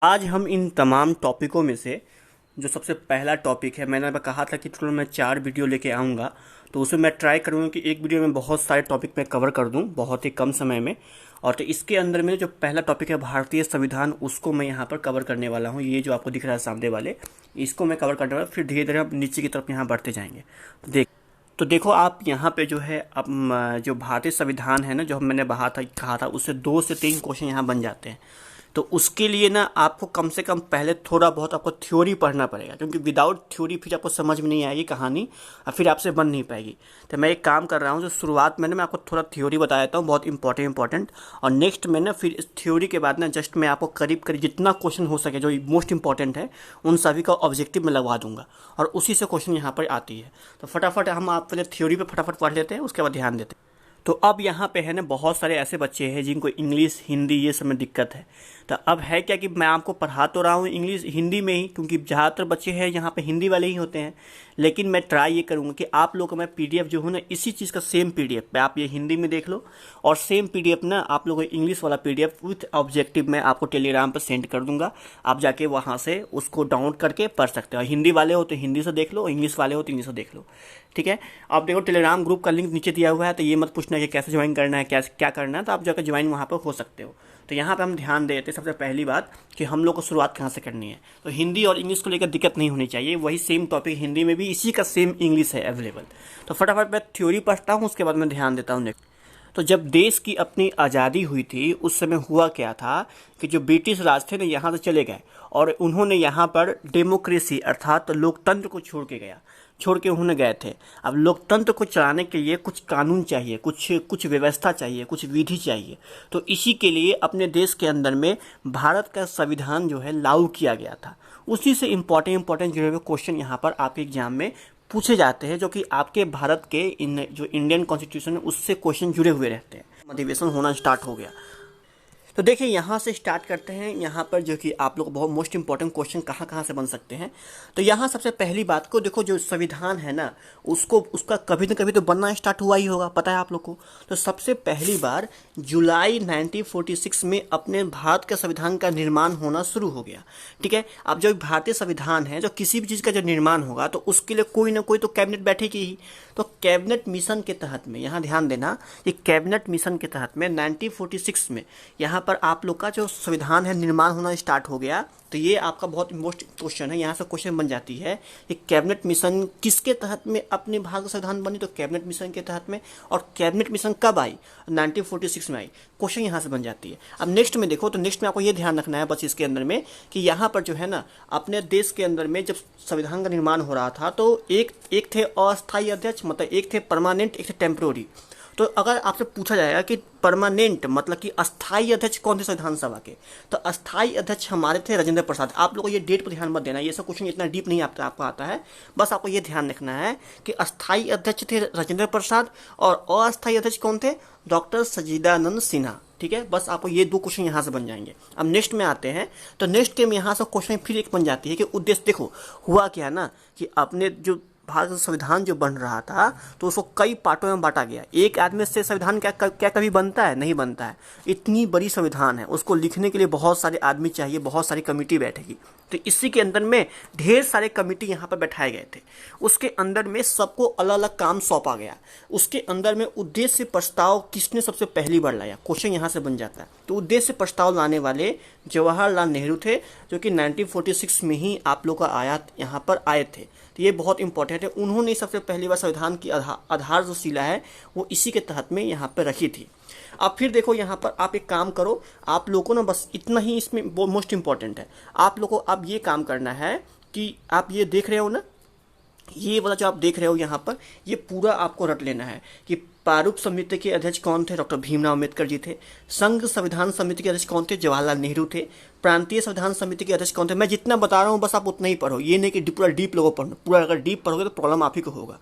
आज हम इन तमाम टॉपिकों में से जो सबसे पहला टॉपिक है, मैंने कहा था कि टोटल मैं 4 वीडियो लेके आऊँगा। तो उसमें मैं ट्राई करूँगा कि एक वीडियो में बहुत सारे टॉपिक मैं कवर कर दूँ बहुत ही कम समय में। और तो इसके अंदर में जो पहला टॉपिक है भारतीय संविधान, उसको मैं यहाँ पर कवर करने वाला हूँ। ये जो आपको दिख रहा है सामने वाले, इसको मैं कवर करने वाला, फिर धीरे धीरे हम नीचे की तरफ यहाँ बढ़ते जाएंगे। तो देखो आप यहाँ पे जो है, अब जो भारतीय संविधान है ना, जो मैंने कहा था उससे 2 से 3 क्वेश्चन यहाँ बन जाते हैं। तो उसके लिए ना आपको कम से कम पहले थोड़ा बहुत आपको थ्योरी पढ़ना पड़ेगा, क्योंकि विदाउट थ्योरी फिर आपको समझ में नहीं आएगी कहानी और फिर आपसे बन नहीं पाएगी। तो मैं एक काम कर रहा हूँ, जो शुरुआत में ना मैं आपको थोड़ा थ्योरी बता देता हूँ, बहुत इंपॉर्टेंट, और नेक्स्ट में ना फिर इस थ्योरी के बाद ना जस्ट मैं आपको करीब करीब जितना क्वेश्चन हो सके जो मोस्ट इंपॉर्टेंट है उन सभी का ऑब्जेक्टिव में लगवा दूंगा, और उसी से क्वेश्चन यहाँ पर आती है। तो फटाफट हम आप पहले थ्योरी पे फटाफट पढ़ लेते हैं, उसके बाद ध्यान देते हैं। तो अब यहाँ पे है ना बहुत सारे ऐसे बच्चे हैं जिनको इंग्लिश हिंदी ये सब में दिक्कत है। तो अब है क्या कि मैं आपको पढ़ा तो रहा हूँ इंग्लिश हिंदी में ही, क्योंकि ज़्यादातर बच्चे हैं यहाँ पे हिंदी वाले ही होते हैं। लेकिन मैं ट्राई ये करूँगा कि आप लोगों को मैं पीडीएफ जो हूँ ना, इसी चीज़ का सेम पीडीएफ आप ये हिंदी में देख लो, और सेम पीडीएफ ना आप लोगों को इंग्लिश वाला पीडीएफ विथ ऑब्जेक्टिव मैं आपको टेलीग्राम पर सेंड कर दूंगा। आप जाके वहाँ से उसको डाउनलोड करके पढ़ सकते हो। हिंदी वाले हो तो हिंदी से देख लो, इंग्लिश वाले हो तो इंग्लिश से देख लो, ठीक है। आप देखो टेलीग्राम ग्रुप का लिंक नीचे दिया हुआ है, तो ये मत पूछना कि कैसे ज्वाइन करना है, कैसे क्या करना है, तो आप जाकर ज्वाइन वहाँ पर हो सकते हो। तो यहाँ पे हम ध्यान देते हैं सबसे पहली बात कि हम लोग को शुरुआत कहाँ से करनी है। तो हिंदी और इंग्लिश को लेकर दिक्कत नहीं होनी चाहिए, वही सेम टॉपिक हिंदी में भी इसी का सेम इंग्लिश है अवेलेबल। तो फटाफट मैं थ्योरी पढ़ता हूँ, उसके बाद मैं ध्यान देता हूँ नेक्स्ट। तो जब देश की अपनी आज़ादी हुई थी उस समय हुआ क्या था कि जो ब्रिटिश राज थे ना यहाँ से चले गए, और उन्होंने यहाँ पर डेमोक्रेसी अर्थात लोकतंत्र को छोड़ के उन्होंने गए थे। अब लोकतंत्र को चलाने के लिए कुछ कानून चाहिए, कुछ व्यवस्था चाहिए, कुछ विधि चाहिए। तो इसी के लिए अपने देश के अंदर में भारत का संविधान जो है लागू किया गया था। उसी से इम्पोर्टेंट जो है क्वेश्चन यहाँ पर आपके एग्जाम में पूछे जाते हैं, जो कि आपके भारत के जो इंडियन कॉन्स्टिट्यूशन है उससे क्वेश्चन जुड़े हुए रहते हैं। अधिवेशन होना स्टार्ट हो गया। तो देखिए यहाँ से स्टार्ट करते हैं, यहाँ पर जो कि आप लोग को बहुत मोस्ट इंपॉर्टेंट क्वेश्चन कहाँ कहाँ से बन सकते हैं। तो यहाँ सबसे पहली बात को देखो, जो संविधान है ना उसका कभी न कभी तो बनना स्टार्ट हुआ ही होगा, पता है आप लोग को। तो सबसे पहली बार जुलाई 1946 में अपने भारत के संविधान का निर्माण होना शुरू हो गया, ठीक है। अब जो भारतीय संविधान है, जो किसी भी चीज़ का जो निर्माण होगा तो उसके लिए कोई ना कोई तो कैबिनेट बैठेगी ही। तो कैबिनेट मिशन के तहत में, यहाँ ध्यान देना कि कैबिनेट मिशन के तहत में 1946 में यहाँ पर आप लोग का जो संविधान है निर्माण होना स्टार्ट हो गया। तो ये आपका बहुत मोस्ट क्वेश्चन है, यहाँ से क्वेश्चन बन जाती है कि कैबिनेट मिशन किसके तहत में अपने भारत का संविधान बनी, तो कैबिनेट मिशन के तहत में। और कैबिनेट मिशन कब आई, 1946 में आई। क्वेश्चन यहाँ से बन जाती है। अब नेक्स्ट में देखो, तो नेक्स्ट में आपको ये ध्यान रखना है बस इसके अंदर में कि यहाँ पर जो है ना अपने देश के अंदर में जब संविधान का निर्माण हो रहा था तो एक थे अस्थायी अध्यक्ष, मतलब एक थे परमानेंट, एक थे टेम्प्रोरी। तो अगर आपसे पूछा जाएगा कि परमानेंट मतलब कि अस्थायी अध्यक्ष कौन थे संविधान सभा के, तो अस्थायी अध्यक्ष हमारे थे राजेंद्र प्रसाद। आप लोगों को ये डेट पर ध्यान मत देना, ये सब क्वेश्चन इतना डीप नहीं आपको आता है। बस आपको ये ध्यान रखना है कि अस्थायी अध्यक्ष थे राजेंद्र प्रसाद और अस्थायी अध्यक्ष कौन थे, डॉक्टर सच्चिदानंद सिन्हा, ठीक है। बस आपको ये 2 क्वेश्चन यहाँ से बन जाएंगे। अब नेक्स्ट में आते हैं, तो नेक्स्ट के में यहाँ से क्वेश्चन फिर एक बन जाती है कि उद्देश्य। देखो हुआ क्या ना कि अपने जो भारत का संविधान जो बन रहा था तो उसको कई पार्टों में बांटा गया। एक आदमी से संविधान क्या कभी बनता है, नहीं बनता है। इतनी बड़ी संविधान है, उसको लिखने के लिए बहुत सारे आदमी चाहिए, बहुत सारी कमेटी बैठेगी। तो इसी के अंदर में ढेर सारे कमेटी यहाँ पर बैठाए गए थे। उसके अंदर में सबको अलग अलग काम सौंपा गया। उसके अंदर में उद्देश्य प्रस्ताव किसने सबसे पहली बार लाया, क्वेश्चन यहाँ से बन जाता है। तो उद्देश्य प्रस्ताव लाने वाले जवाहरलाल नेहरू थे, जो कि 1946 में ही आप लोग का यहाँ पर आए थे। तो ये बहुत इंपॉर्टेंट है। उन्होंने सबसे पहली बार संविधान की आधार जो शिला है वो इसी के तहत में यहाँ पर रखी थी। अब फिर देखो यहाँ पर आप एक काम करो, आप लोगों को ना बस इतना ही इसमें मोस्ट इंपॉर्टेंट है। आप लोगों को अब ये काम करना है कि आप ये देख रहे हो ना, ये वाला जो आप देख रहे हो यहाँ पर, ये पूरा आपको रट लेना है कि प्रारूप समिति के अध्यक्ष कौन थे, डॉक्टर भीमराव अम्बेडकर जी थे। संघ संविधान समिति के अध्यक्ष कौन थे, जवाहरलाल नेहरू थे। प्रांतीय संविधान समिति के अध्यक्ष कौन थे। मैं जितना बता रहा हूँ बस आप उतना ही पढ़ो, ये नहीं कि पूरा डीप लोगों पढ़ो। पूरा अगर डीप पढ़ोगे तो प्रॉब्लम आप ही को होगा।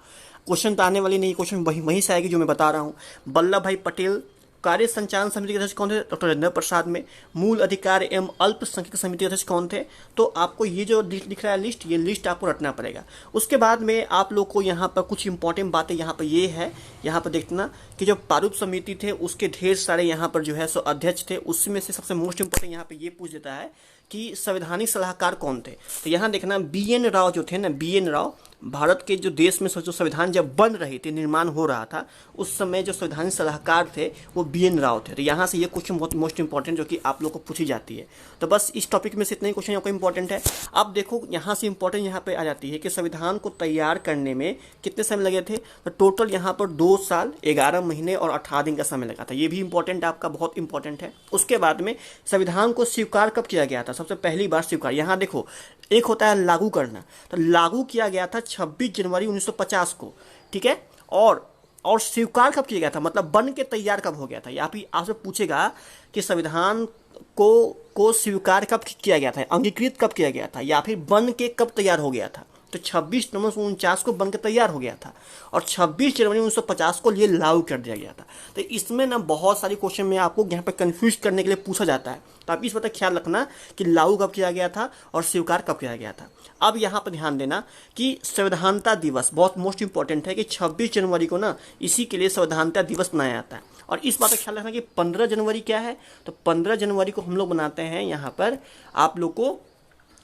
क्वेश्चन तो आने वाली नहीं, क्वेश्चन वहीं से आएगी जो मैं बता रहा हूँ। वल्लभ भाई पटेल। कार्य संचालन समिति के अध्यक्ष कौन थे, डॉक्टर राजेंद्र प्रसाद में। मूल अधिकार एवं अल्पसंख्यक समिति के अध्यक्ष कौन थे। तो आपको ये जो दिख रहा है लिस्ट, ये लिस्ट आपको रटना पड़ेगा। उसके बाद में आप लोग को यहाँ पर कुछ इंपॉर्टेंट बातें यहाँ पर ये है, यहाँ पर देखना कि जो प्रारूप समिति थे उसके ढेर सारे यहाँ पर जो है सो अध्यक्ष थे। उसमें से सबसे मोस्ट इंपॉर्टेंट यहाँ पे ये पूछ देता है कि संवैधानिक सलाहकार कौन थे। तो यहाँ देखना BN राव जो थे ना, BN राव, भारत के जो देश में जो संविधान जब बन रही थी, निर्माण हो रहा था, उस समय जो संवैधानिक सलाहकार थे वो BN राव थे। तो यहाँ से ये क्वेश्चन बहुत मोस्ट इंपॉर्टेंट जो कि आप लोग को पूछी जाती है। तो बस इस टॉपिक में से इतना ही क्वेश्चन आपको इंपॉर्टेंट है। अब देखो यहाँ से इंपॉर्टेंट यहाँ पे आ जाती है कि संविधान को तैयार करने में कितने समय लगे थे। तो टोटल यहाँ पर 2 साल 11 महीने और 18 दिन का समय लगा था। ये भी इंपॉर्टेंट आपका, बहुत इंपॉर्टेंट है। उसके बाद में संविधान को स्वीकार कब किया गया था, सबसे पहली बार स्वीकार, यहाँ देखो एक होता है लागू करना, तो लागू किया गया था 26 जनवरी 1950 को, ठीक है। और स्वीकार कब किया गया था, मतलब बन के तैयार कब हो गया था। यहाँ पे आपसे पूछेगा कि संविधान को स्वीकार कब किया गया था, अंगीकृत कब किया गया था, या फिर बन के कब तैयार हो गया था। तो 26 नवंबर 1949 को बनकर तैयार हो गया था और 26 जनवरी 1950 को ये लागू कर दिया गया था। तो इसमें ना बहुत सारी क्वेश्चन में आपको यहाँ पर कंफ्यूज करने के लिए पूछा जाता है। तो आप इस बात का ख्याल रखना कि लागू कब किया गया था और स्वीकार कब किया गया था। अब यहाँ पर ध्यान देना कि संविधानता दिवस बहुत मोस्ट इंपॉर्टेंट है कि 26 जनवरी को ना इसी के लिए संविधानता दिवस मनाया जाता है। और इस बात का ख्याल रखना कि 15 जनवरी क्या है, तो 15 जनवरी को हम लोग बनाते हैं यहाँ पर आप लोग को,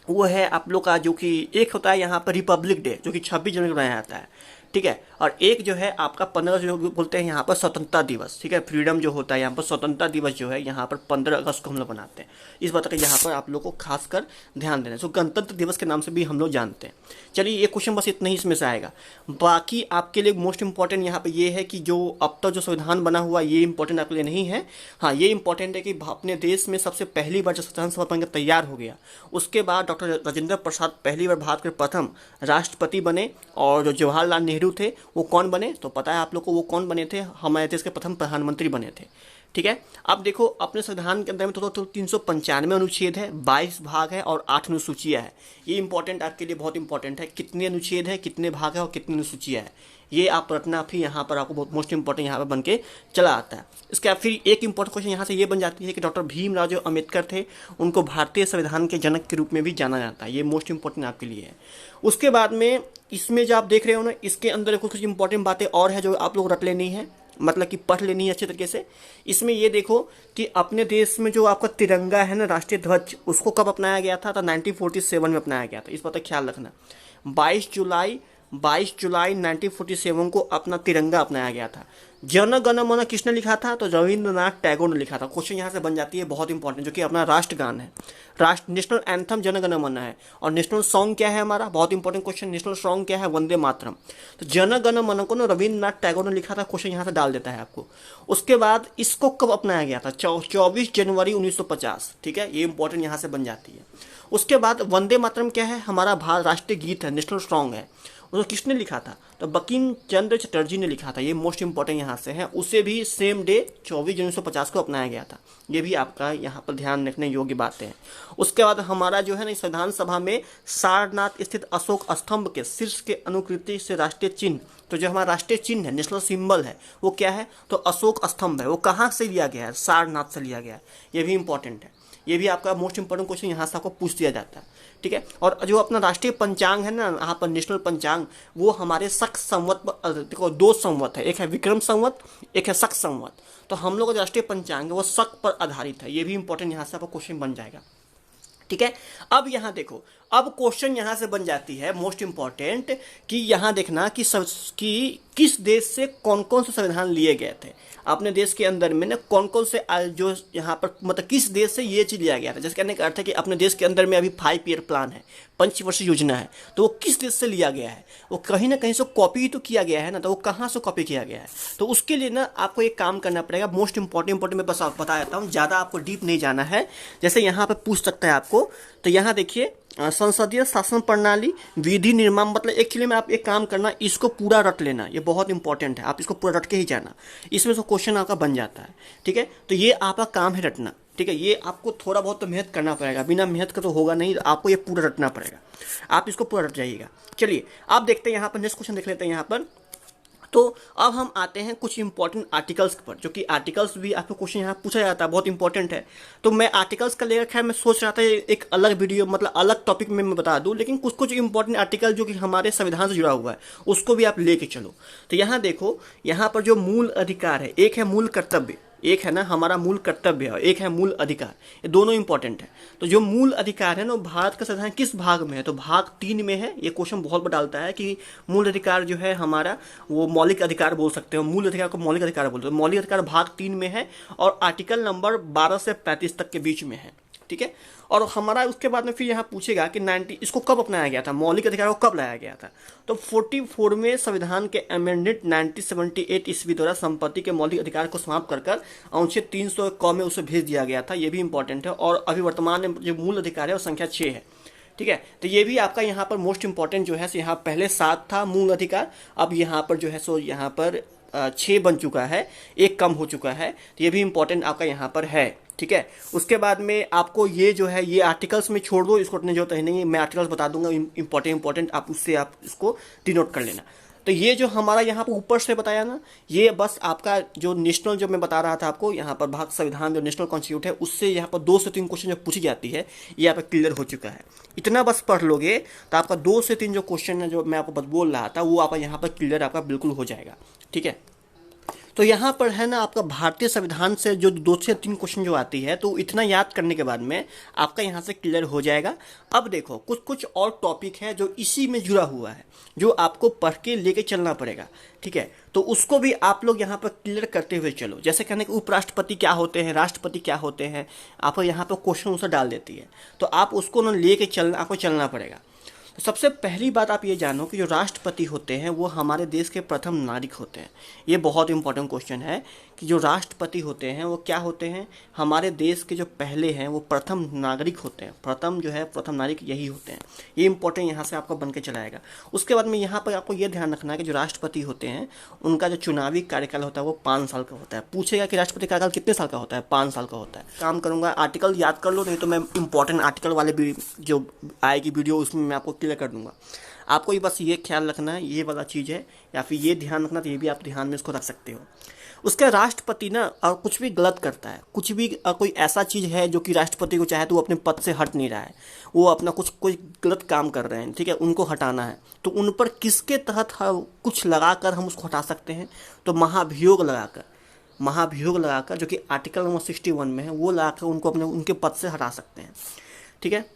वो है आप लोग का जो कि एक होता है यहाँ पर रिपब्लिक डे जो कि 26 जनवरी को मनाया जाता है, ठीक है। और एक जो है आपका 15 जो बोलते हैं यहाँ पर स्वतंत्रता दिवस, ठीक है, फ्रीडम जो होता है यहाँ पर स्वतंत्रता दिवस जो है यहाँ पर 15 अगस्त को हम लोग बनाते हैं। इस बात का यहाँ पर आप लोग को खासकर ध्यान देना है। सो गणतंत्र दिवस के नाम से भी हम लोग जानते हैं। चलिए ये क्वेश्चन बस इतना ही इसमें से आएगा। बाकी आपके लिए मोस्ट इंपॉर्टेंट यहाँ पर ये है कि जो अब तक जो संविधान बना हुआ ये इंपॉर्टेंट आपके लिए नहीं है। हाँ, ये इंपॉर्टेंट है कि अपने देश में सबसे पहली बार जब संविधान सभा बनकर तैयार हो गया, उसके बाद डॉक्टर राजेंद्र प्रसाद पहली बार भारत के प्रथम राष्ट्रपति बने। और जो जवाहरलाल नेहरू थे वो कौन बने, तो पता है आप लोग को वो कौन बने थे, हमारे देश के प्रथम प्रधानमंत्री बने थे, ठीक है। अब देखो अपने संविधान के अंदर में तो 395 अनुच्छेद है, 22 भाग है और 8 अनुसूचियाँ है। ये इंपॉर्टेंट आपके लिए बहुत इंपॉर्टेंट है, कितने अनुच्छेद है, कितने भाग है और कितनी अनुसूचियाँ है, ये आप रखना। फिर यहाँ पर आपको बहुत मोस्ट इंपॉर्टेंट यहाँ पर बन के चला आता है। इसके बाद फिर एक इंपॉर्टेंट क्वेश्चन यहाँ से ये बन जाती है कि डॉक्टर भीमराव जो अम्बेडकर थे उनको भारतीय संविधान के जनक के रूप में भी जाना जाता है। ये मोस्ट इंपॉर्टेंट आपके लिए है। उसके बाद में इसमें जो आप देख रहे हो ना, इसके अंदर कुछ इंपॉर्टेंट बातें और है जो आप लोग रट लेनी है, मतलब कि पढ़ लेनी है अच्छे तरीके से। इसमें ये देखो कि अपने देश में जो आपका तिरंगा है ना, राष्ट्रीय ध्वज, उसको कब अपनाया गया था, तो 1947 में अपनाया गया था। इस बात का ख्याल रखना। 22 जुलाई 1947 को अपना तिरंगा अपनाया गया था। जन गण मन किसने लिखा था, तो रविंद्रनाथ टैगोर ने लिखा था। क्वेश्चन यहाँ से बन जाती है बहुत इंपॉर्टेंट, जो कि अपना राष्ट्रगान है, नेशनल एंथम जन गण मन है। और नेशनल सॉन्ग क्या है हमारा, बहुत इंपॉर्टेंट क्वेश्चन, नेशनल सॉन्ग क्या है, वंदे मातरम। तो जन गण मन को ना रविंद्रनाथ टैगोर ने लिखा था। क्वेश्चन यहाँ से डाल देता है आपको। उसके बाद इसको कब अपनाया गया था, 24 जनवरी 1950, ठीक है, ये इंपॉर्टेंट यहाँ से बन जाती है। उसके बाद वंदे मातरम क्या है, हमारा भारत राष्ट्रीय गीत है, नेशनल सॉन्ग है, उसको किसने लिखा था, तो बंकिम चंद्र चटर्जी ने लिखा था। ये मोस्ट इंपॉर्टेंट यहाँ से है। उसे भी सेम डे 24 जनवरी 1950 को अपनाया गया था। ये भी आपका यहाँ पर ध्यान रखने योग्य बातें हैं। उसके बाद हमारा जो है ना संविधान सभा में सारनाथ स्थित अशोक स्तंभ के शीर्ष के अनुकृति से राष्ट्रीय चिन्ह, तो जो हमारा राष्ट्रीय चिन्ह है, नेशनल सिंबल है, वो क्या है, तो अशोक स्तंभ है। वो कहाँ से लिया गया है, सारनाथ से लिया गया है। ये भी इंपॉर्टेंट है। ये भी आपका मोस्ट इंपॉर्टेंट क्वेश्चन यहाँ से आपको पूछ दिया जाता है, ठीक है। और जो अपना राष्ट्रीय पंचांग है ना, यहाँ पर नेशनल पंचांग, वो हमारे शक संवत, देखो 2 संवत है, एक है विक्रम संवत, एक है शक संवत। तो हम लोग का राष्ट्रीय पंचांग है वो शक पर आधारित है। ये भी इंपॉर्टेंट यहाँ से आपको क्वेश्चन बन जाएगा, ठीक है। अब यहाँ देखो, अब क्वेश्चन यहाँ से बन जाती है मोस्ट इंपॉर्टेंट कि यहाँ देखना कि किस देश से कौन कौन से संविधान लिए गए थे अपने देश के अंदर में ना, कौन कौन से जो यहाँ पर मतलब किस देश से ये चीज़ लिया गया था। जैसे कहने का अर्थ है कि अपने देश के अंदर में अभी 5 ईयर प्लान है, 5 वर्षीय योजना है, तो वो किस देश से लिया गया है, वो कहीं ना कहीं से कॉपी तो किया गया है ना, तो वो कहाँ से कॉपी किया गया है। तो उसके लिए ना आपको एक काम करना पड़ेगा, मोस्ट इंपॉर्टेंट मैं बस बता देता हूँ, ज़्यादा आपको डीप नहीं जाना है। जैसे यहाँ पर पूछ सकता है आपको, तो यहाँ देखिए संसदीय शासन प्रणाली विधि निर्माण, मतलब एक्चुअली में आप एक काम करना, इसको पूरा रट लेना, ये बहुत इंपॉर्टेंट है, आप इसको पूरा रट के ही जाना, इसमें से क्वेश्चन आपका बन जाता है, ठीक है। तो ये आपका काम है रटना, ठीक है। ये आपको थोड़ा बहुत तो मेहनत करना पड़ेगा, बिना मेहनत का तो होगा नहीं, आपको ये पूरा रटना पड़ेगा, आप इसको पूरा रट जाइएगा। चलिए आप देखते हैं यहाँ पर नेक्स्ट क्वेश्चन देख लेते हैं यहाँ पर। तो अब हम आते हैं कुछ इंपॉर्टेंट आर्टिकल्स पर, जो कि आर्टिकल्स भी आपको क्वेश्चन यहाँ पूछा जाता है, बहुत इंपॉर्टेंट है। तो मैं आर्टिकल्स का लेकर खैर मैं सोच रहा था एक अलग वीडियो, मतलब अलग टॉपिक में मैं बता दूं, लेकिन कुछ इंपॉर्टेंट आर्टिकल जो कि हमारे संविधान से जुड़ा हुआ है उसको भी आप लेके चलो। तो यहाँ देखो, यहाँ पर जो मूल अधिकार है, एक है मूल कर्तव्य, एक है ना हमारा मूल कर्तव्य और एक है मूल अधिकार, ये दोनों इंपॉर्टेंट है। तो जो मूल अधिकार है ना, भारत का संविधान किस भाग में है, तो भाग 3 में है। ये क्वेश्चन बहुत बार डालता है कि मूल अधिकार जो है हमारा वो मौलिक अधिकार बोल सकते हो, मूल अधिकार को मौलिक अधिकार बोलते हो। मौलिक अधिकार भाग 3 में है और आर्टिकल नंबर 12 से 35 तक के बीच में है, ठीक है। और हमारा उसके बाद में फिर यहाँ पूछेगा कि 90 इसको कब अपनाया गया था, मौलिक अधिकार को कब लाया गया था। तो 44वें संविधान के अमेंडेड 1978 ईस्वी द्वारा संपत्ति के मौलिक अधिकार को समाप्त कर अनुच्छेद 300 क में उसे भेज दिया गया था। ये भी इंपॉर्टेंट है। और अभी वर्तमान में जो मूल अधिकार है वो संख्या 6 है, ठीक है। तो ये भी आपका यहाँ पर मोस्ट इंपॉर्टेंट जो है, यहाँ पहले 7 था मूल अधिकार, अब यहाँ पर जो है सो यहाँ पर 6 बन चुका है, 1 कम हो चुका है। तो ये भी इंपॉर्टेंट आपका यहाँ पर है, ठीक है। उसके बाद में आपको ये जो है ये आर्टिकल्स में छोड़ दो, इसको जो है नहीं, मैं आर्टिकल्स बता दूंगा इंपॉर्टेंट, आप उससे आप इसको डिनोट कर लेना। तो ये जो हमारा यहाँ पर ऊपर से बताया ना, ये बस आपका जो नेशनल जो मैं बता रहा था आपको, यहाँ पर भाग संविधान जो नेशनल कॉन्स्टिट्यूट है उससे यहाँ पर 2 से 3 क्वेश्चन जो पूछी जाती है ये यहाँ पर क्लियर हो चुका है। इतना बस पढ़ लोगे तो आपका 2 से 3 जो क्वेश्चन है जो मैं आपको बस बोल रहा था वो आप यहाँ पर क्लियर आपका बिल्कुल हो जाएगा, ठीक है। तो यहाँ पर है ना आपका भारतीय संविधान से जो 2 से 3 क्वेश्चन जो आती है, तो इतना याद करने के बाद में आपका यहाँ से क्लियर हो जाएगा। अब देखो कुछ कुछ और टॉपिक है जो इसी में जुड़ा हुआ है, जो आपको पढ़ के लेके चलना पड़ेगा, ठीक है। तो उसको भी आप लोग यहाँ पर क्लियर करते हुए चलो। जैसे कहने कि उपराष्ट्रपति क्या होते हैं, राष्ट्रपति क्या होते हैं, आपको यहाँ पर क्वेश्चन उसे डाल देती है, तो आप उसको ना लेके चलना, आपको चलना पड़ेगा। तो सबसे पहली बात आप ये जानो कि जो राष्ट्रपति होते हैं वो हमारे देश के प्रथम नागरिक होते हैं। ये बहुत इंपॉर्टेंट क्वेश्चन है कि जो राष्ट्रपति होते हैं वो क्या होते हैं, हमारे देश के जो पहले हैं वो प्रथम नागरिक होते हैं। प्रथम जो है प्रथम नागरिक यही होते हैं। ये इंपॉर्टेंट यहाँ से आपको बन के चलाएगा। उसके बाद में यहाँ पर आपको ये ध्यान रखना है कि जो राष्ट्रपति होते हैं उनका जो चुनावी कार्यकाल होता है वो 5 साल का होता है। पूछेगा कि राष्ट्रपति कार्यकाल कितने साल का होता है, 5 साल का होता है। काम करूँगा आर्टिकल याद कर लो, नहीं तो मैं इंपॉर्टेंट आर्टिकल वाले भी जो आएगी वीडियो उसमें मैं आपको क्लियर कर दूंगा। आपको ये बस ये ख्याल रखना है, ये वाला चीज़ है, या फिर ये ध्यान रखना, तो ये भी आप ध्यान में इसको रख सकते हो। उसका राष्ट्रपति ना और कुछ भी गलत करता है, कुछ भी कोई ऐसा चीज़ है जो कि राष्ट्रपति को चाहे तो वो अपने पद से हट नहीं रहा है, वो अपना कोई गलत काम कर रहे हैं, ठीक है, उनको हटाना है, तो उन पर किसके तहत कुछ लगाकर हम उसको हटा सकते हैं, तो महाभियोग लगाकर जो कि आर्टिकल नंबर 61 में है वो लगाकर उनको उनके पद से हटा सकते हैं, ठीक है।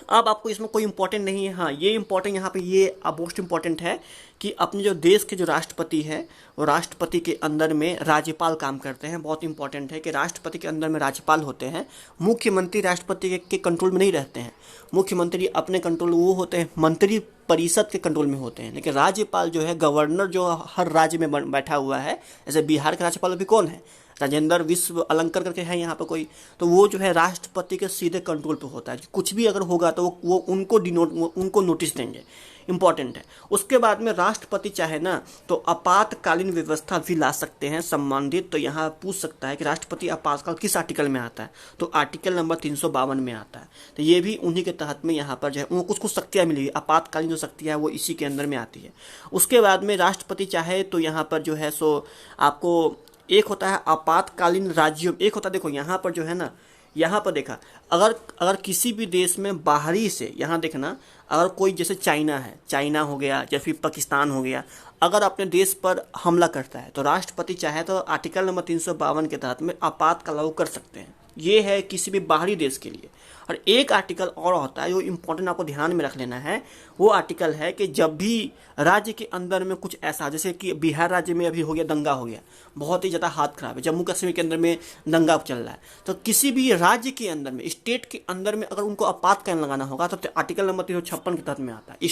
अब आपको इसमें कोई इंपॉर्टेंट नहीं है। हाँ, ये इंपॉर्टेंट यहाँ पे ये मोस्ट इंपॉर्टेंट है कि अपने जो देश के जो राष्ट्रपति है वो राष्ट्रपति के अंदर में राज्यपाल काम करते हैं। बहुत इंपॉर्टेंट है कि राष्ट्रपति के अंदर में राज्यपाल होते हैं। मुख्यमंत्री राष्ट्रपति के कंट्रोल में नहीं रहते हैं। मुख्यमंत्री अपने कंट्रोल वो होते हैं, मंत्री परिषद के कंट्रोल में होते हैं। लेकिन राज्यपाल जो है, गवर्नर जो हर राज्य में बैठा हुआ है, जैसे बिहार के राज्यपाल अभी कौन है, राजेंद्र विश्व अलंकर करके है यहाँ पर कोई, तो वो जो है राष्ट्रपति के सीधे कंट्रोल पे होता है। कुछ भी अगर होगा तो वो उनको नोटिस देंगे। इंपॉर्टेंट है। उसके बाद में राष्ट्रपति चाहे ना तो आपातकालीन व्यवस्था भी ला सकते हैं संबंधित। तो यहाँ पूछ सकता है कि राष्ट्रपति आपातकाल किस आर्टिकल में आता है, तो आर्टिकल नंबर 352 में आता है। तो ये भी उन्हीं के तहत में यहाँ पर जो है उनको कुछ शक्तियाँ मिली, आपातकालीन जो शक्तियाँ है वो इसी के अंदर में आती है। उसके बाद में राष्ट्रपति चाहे तो यहाँ पर जो है सो आपको एक होता है आपातकालीन राज्यों, एक होता है, देखो यहाँ पर जो है ना, यहाँ पर देखा, अगर किसी भी देश में बाहरी से, यहाँ देखना, अगर कोई जैसे चाइना है, चाइना हो गया या फिर पाकिस्तान हो गया, अगर अपने देश पर हमला करता है तो राष्ट्रपति चाहे तो आर्टिकल नंबर 352 के तहत में आपातकाल लागू कर सकते हैं। ये है किसी भी बाहरी देश के लिए। और एक आर्टिकल और होता है जो इम्पोर्टेंट आपको ध्यान में रख लेना है, वो आर्टिकल है कि जब भी राज्य के अंदर में कुछ ऐसा, जैसे कि बिहार राज्य में अभी हो गया, दंगा हो गया, बहुत ही ज़्यादा हाथ खराब है, जम्मू कश्मीर के अंदर में दंगा चल रहा है, तो किसी भी राज्य के अंदर में, स्टेट के अंदर में अगर उनको आपातकाल लगाना होगा तो आर्टिकल नंबर 356 के तहत में आता है,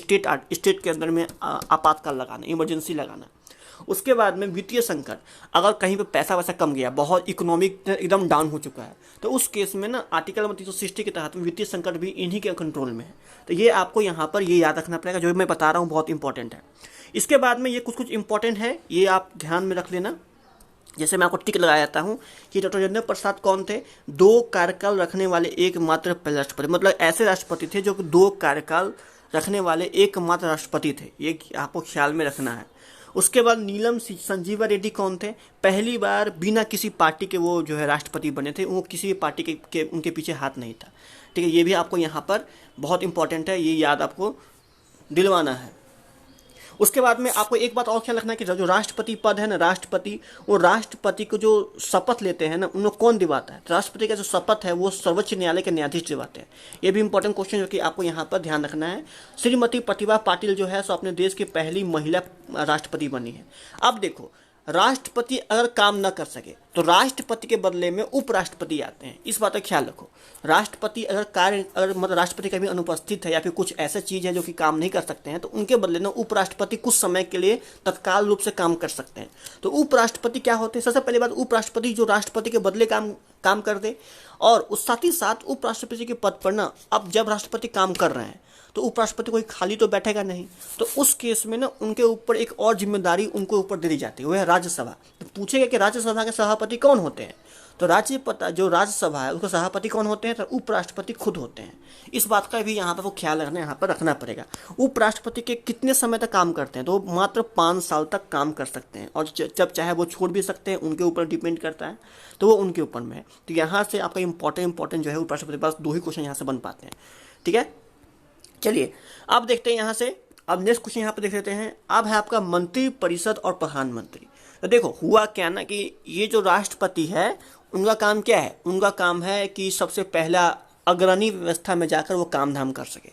स्टेट के अंदर में आपातकाल लगाना, इमरजेंसी लगाना। उसके बाद में वित्तीय संकट, अगर कहीं पे पैसा वैसा कम गया, बहुत इकोनॉमिक एकदम डाउन हो चुका है, तो उस केस में ना आर्टिकल नंबर 360 के तहत में वित्तीय संकट भी इन्हीं के कंट्रोल में है। तो ये आपको यहाँ पर ये याद रखना पड़ेगा, जो मैं बता रहा हूँ बहुत इंपॉर्टेंट है। इसके बाद में ये कुछ इंपॉर्टेंट है, ये आप ध्यान में रख लेना। जैसे मैं आपको टिक लगा जाता हूँ कि डॉक्टर राजेंद्र प्रसाद कौन थे, 2 कार्यकाल रखने वाले एकमात्र पहले राष्ट्रपति, मतलब ऐसे राष्ट्रपति थे जो 2 कार्यकाल रखने वाले एकमात्र राष्ट्रपति थे, ये आपको ख्याल में रखना है। उसके बाद नीलम संजीवा रेड्डी कौन थे, पहली बार बिना किसी पार्टी के वो जो है राष्ट्रपति बने थे, वो किसी भी पार्टी के उनके पीछे हाथ नहीं था, ठीक है। ये भी आपको यहाँ पर बहुत इंपॉर्टेंट है, ये याद आपको दिलवाना है। उसके बाद में आपको एक बात और ख्याल रखना है कि जो राष्ट्रपति पद है ना, राष्ट्रपति, वो राष्ट्रपति को जो शपथ लेते हैं ना, उन लोग कौन दिवाता है? राष्ट्रपति का जो शपथ है वो सर्वोच्च न्यायालय के न्यायाधीश दिवाते हैं। ये भी इंपॉर्टेंट क्वेश्चन जो कि आपको यहाँ पर ध्यान रखना है। श्रीमती प्रतिभा पाटिल जो है सो अपने देश की पहली महिला राष्ट्रपति बनी है। अब देखो, राष्ट्रपति अगर काम न कर सके तो राष्ट्रपति के बदले में उपराष्ट्रपति आते हैं, इस बात का ख्याल रखो। राष्ट्रपति अगर मतलब राष्ट्रपति कभी अनुपस्थित है या फिर कुछ ऐसा चीज़ है जो कि काम नहीं कर सकते हैं, तो उनके बदले में उपराष्ट्रपति कुछ समय के लिए तत्काल रूप से काम कर सकते हैं। तो उपराष्ट्रपति क्या होते हैं? सबसे पहली बात, उपराष्ट्रपति जो राष्ट्रपति के बदले काम कर दे, और उस साथ ही साथ उपराष्ट्रपति के पद पर ना, अब जब राष्ट्रपति काम कर रहे हैं तो उपराष्ट्रपति कोई खाली तो बैठेगा नहीं, तो उस केस में ना उनके ऊपर एक और जिम्मेदारी उनको ऊपर दे दी जाती है, वो है राज्यसभा। तो पूछेगा कि राज्यसभा के सभापति कौन होते हैं? तो जो राज्यसभा है उसके सभापति कौन होते हैं? तो उपराष्ट्रपति खुद होते हैं। इस बात का भी यहाँ पर वो ख्याल रखना पड़ेगा। उपराष्ट्रपति के कितने समय तक काम करते हैं? तो मात्र 5 साल तक काम कर सकते हैं, और जब चाहे वो छोड़ भी सकते हैं, उनके ऊपर डिपेंड करता है, तो वो उनके ऊपर में है। तो यहाँ से आपका इंपॉर्टेंट जो है उपराष्ट्रपति के पास 2 ही क्वेश्चन यहाँ से बन पाते हैं। ठीक है, चलिए अब देखते हैं यहाँ से। अब नेक्स्ट क्वेश्चन यहाँ पे देख लेते हैं। अब है आपका मंत्री परिषद और प्रधानमंत्री। तो देखो हुआ क्या ना कि ये जो राष्ट्रपति है उनका काम क्या है? उनका काम है कि सबसे पहला अग्रणी व्यवस्था में जाकर वो काम धाम कर सके,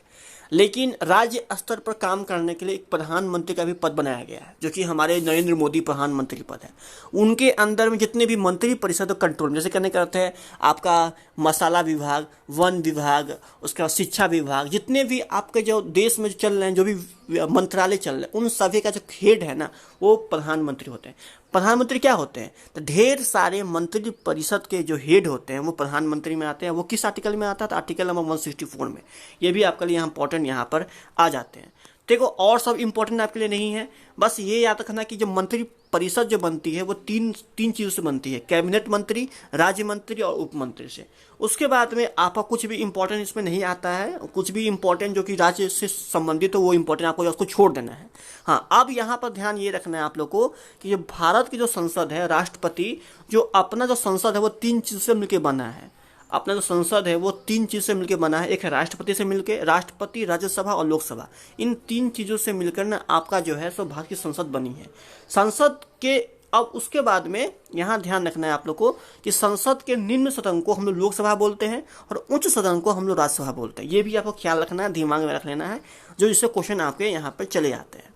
लेकिन राज्य स्तर पर काम करने के लिए एक प्रधानमंत्री का भी पद बनाया गया है, जो कि हमारे नरेंद्र मोदी प्रधानमंत्री पद है। उनके अंदर में जितने भी मंत्री परिषद कंट्रोल, जैसे कहने का अर्थ है आपका मसाला विभाग, वन विभाग, उसके बाद शिक्षा विभाग, जितने भी आपके जो देश में चल रहे हैं, जो भी मंत्रालय चल रहे हैं, उन सभी का जो हेड है ना, वो प्रधानमंत्री होते हैं। प्रधानमंत्री क्या होते हैं? तो ढेर सारे मंत्री परिषद के जो हेड होते हैं वो प्रधानमंत्री में आते हैं। वो किस आर्टिकल में आता है? तो आर्टिकल नंबर 164 में। ये भी आपके लिए यहाँ इंपॉर्टेंट यहाँ पर आ जाते हैं। देखो और सब इंपॉर्टेंट आपके लिए नहीं है, बस ये याद रखना कि जो मंत्री परिषद जो बनती है वो तीन चीज़ों से बनती है, कैबिनेट मंत्री, राज्य मंत्री और उप मंत्री से। उसके बाद में आपका कुछ भी इंपॉर्टेंट इसमें नहीं आता है, कुछ भी इंपॉर्टेंट जो कि राज्य से संबंधित हो वो इंपॉर्टेंट आपको उसको छोड़ देना है। हाँ, अब यहाँ पर ध्यान ये रखना है आप लोग को कि जो भारत की जो संसद है, राष्ट्रपति जो अपना जो संसद है वो 3 चीज़ से मिलकर बना है। अपना जो संसद है वो 3 चीज़ से मिलकर बना है। एक है राष्ट्रपति से मिलकर, राष्ट्रपति, राज्यसभा और लोकसभा। इन 3 चीज़ों से मिलकर ना आपका जो है सो भारत की संसद बनी है। संसद के अब उसके बाद में यहाँ ध्यान रखना है आप लोग को कि संसद के निम्न सदन को हम लोग लोकसभा बोलते हैं और उच्च सदन को हम लोग राज्यसभा बोलते हैं। ये भी आपको ख्याल रखना है, दिमाग में रख लेना है, जो इससे क्वेश्चन आपके यहाँ पर चले आते हैं।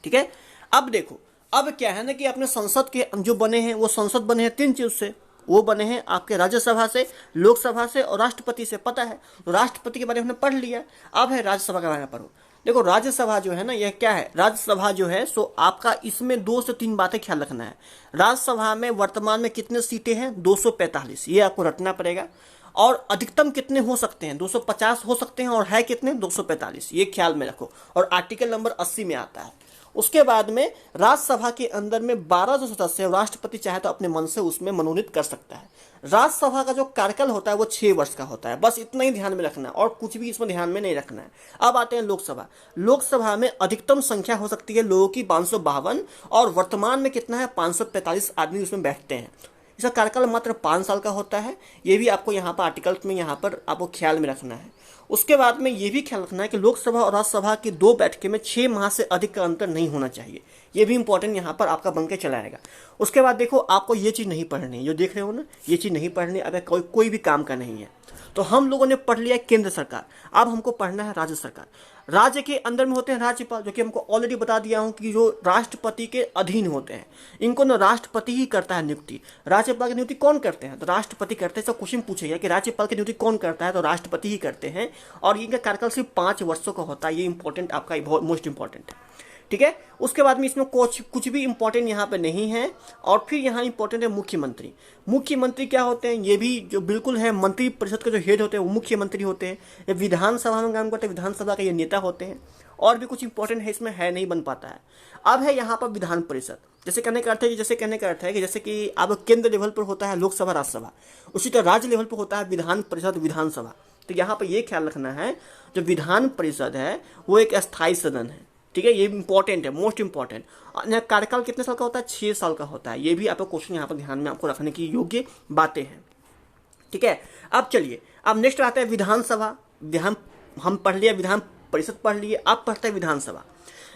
ठीक है, अब देखो अब क्या है ना कि अपने संसद के जो बने हैं वो संसद बने हैं 3 चीज़ से। वो बने हैं आपके राज्यसभा से, लोकसभा से और राष्ट्रपति से। पता है, तो राष्ट्रपति के बारे में हमने पढ़ लिया। अब है राज्यसभा के बारे में पढ़ो। देखो राज्यसभा जो है ना, यह क्या है? राज्यसभा जो है सो आपका इसमें 2 से 3 बातें ख्याल रखना है। राज्यसभा में वर्तमान में कितने सीटें हैं? 245, ये आपको रटना पड़ेगा। और अधिकतम कितने हो सकते हैं? 250 हो सकते हैं, और है कितने? 245, ये ख्याल में रखो। और आर्टिकल नंबर 80 में आता है। उसके बाद में राज्यसभा के अंदर में 12 जो सदस्य है, राष्ट्रपति चाहे तो अपने मन से उसमें मनोनीत कर सकता है। राज्यसभा का जो कार्यकाल होता है वो 6 वर्ष का होता है। बस इतना ही ध्यान में रखना है और कुछ भी इसमें ध्यान में नहीं रखना है। अब आते हैं लोकसभा। लोकसभा में अधिकतम संख्या हो सकती है लोगों की 552, और वर्तमान में कितना है? 545 आदमी उसमें बैठते हैं। इसका कार्यकाल मात्र 5 साल का होता है। ये भी आपको यहाँ पर आर्टिकल में यहाँ पर आपको ख्याल में रखना है। उसके बाद में ये भी ख्याल रखना है कि लोकसभा और राज्यसभा की 2 बैठकें में 6 माह से अधिक का अंतर नहीं होना चाहिए। ये भी इंपॉर्टेंट यहाँ पर आपका बन के चला आएगा। उसके बाद देखो आपको ये चीज़ नहीं पढ़नी है, जो देख रहे हो ना, ये चीज़ नहीं पढ़नी अगर कोई भी काम का नहीं है। तो हम लोगों ने पढ़ लिया केंद्र सरकार, अब हमको पढ़ना है राज्य सरकार। राज्य के अंदर में होते हैं राज्यपाल, जो कि हमको ऑलरेडी बता दिया हूं कि जो राष्ट्रपति के अधीन होते हैं। इनको ना राष्ट्रपति ही करता है नियुक्ति। राज्यपाल की नियुक्ति कौन करते हैं? तो राष्ट्रपति करते हैं। सब क्वेश्चन पूछेगा कि राज्यपाल की नियुक्ति कौन करता है? तो राष्ट्रपति ही करते हैं, और इनका कार्यकाल सिर्फ 5 वर्षों का होता है। ये इंपॉर्टेंट आपका बहुत मोस्ट इंपॉर्टेंट है। ठीक है, उसके बाद में इसमें कुछ भी इंपॉर्टेंट यहाँ पे नहीं है। और फिर यहाँ इंपॉर्टेंट है मुख्यमंत्री। मुख्यमंत्री क्या होते हैं? ये भी जो बिल्कुल है मंत्री परिषद के जो हेड होते हैं वो मुख्यमंत्री होते हैं। ये विधानसभा में काम करते हैं, विधानसभा के ये नेता होते हैं। और भी कुछ इंपॉर्टेंट है इसमें, है नहीं बन पाता है। अब है यहाँ पर विधान परिषद। जैसे कहने का अर्थ है कि जैसे कि अब केंद्र लेवल पर होता है लोकसभा राज्यसभा, उसी तरह राज्य लेवल पर होता है विधान परिषद विधानसभा। तो यहाँ पर ये ख्याल रखना है जो विधान परिषद है वो एक अस्थायी सदन है। ठीक है, ये इंपॉर्टेंट है, मोस्ट इंपॉर्टेंट। कार्यकाल कितने साल का होता है? 6 साल का होता है। ये भी आपका क्वेश्चन यहाँ पर ध्यान में आपको रखने की योग्य बातें हैं। ठीक है, अब चलिए अब नेक्स्ट आता है विधानसभा। हम पढ़ लिया विधान परिषद पढ़ लिए, अब पढ़ते हैं विधानसभा।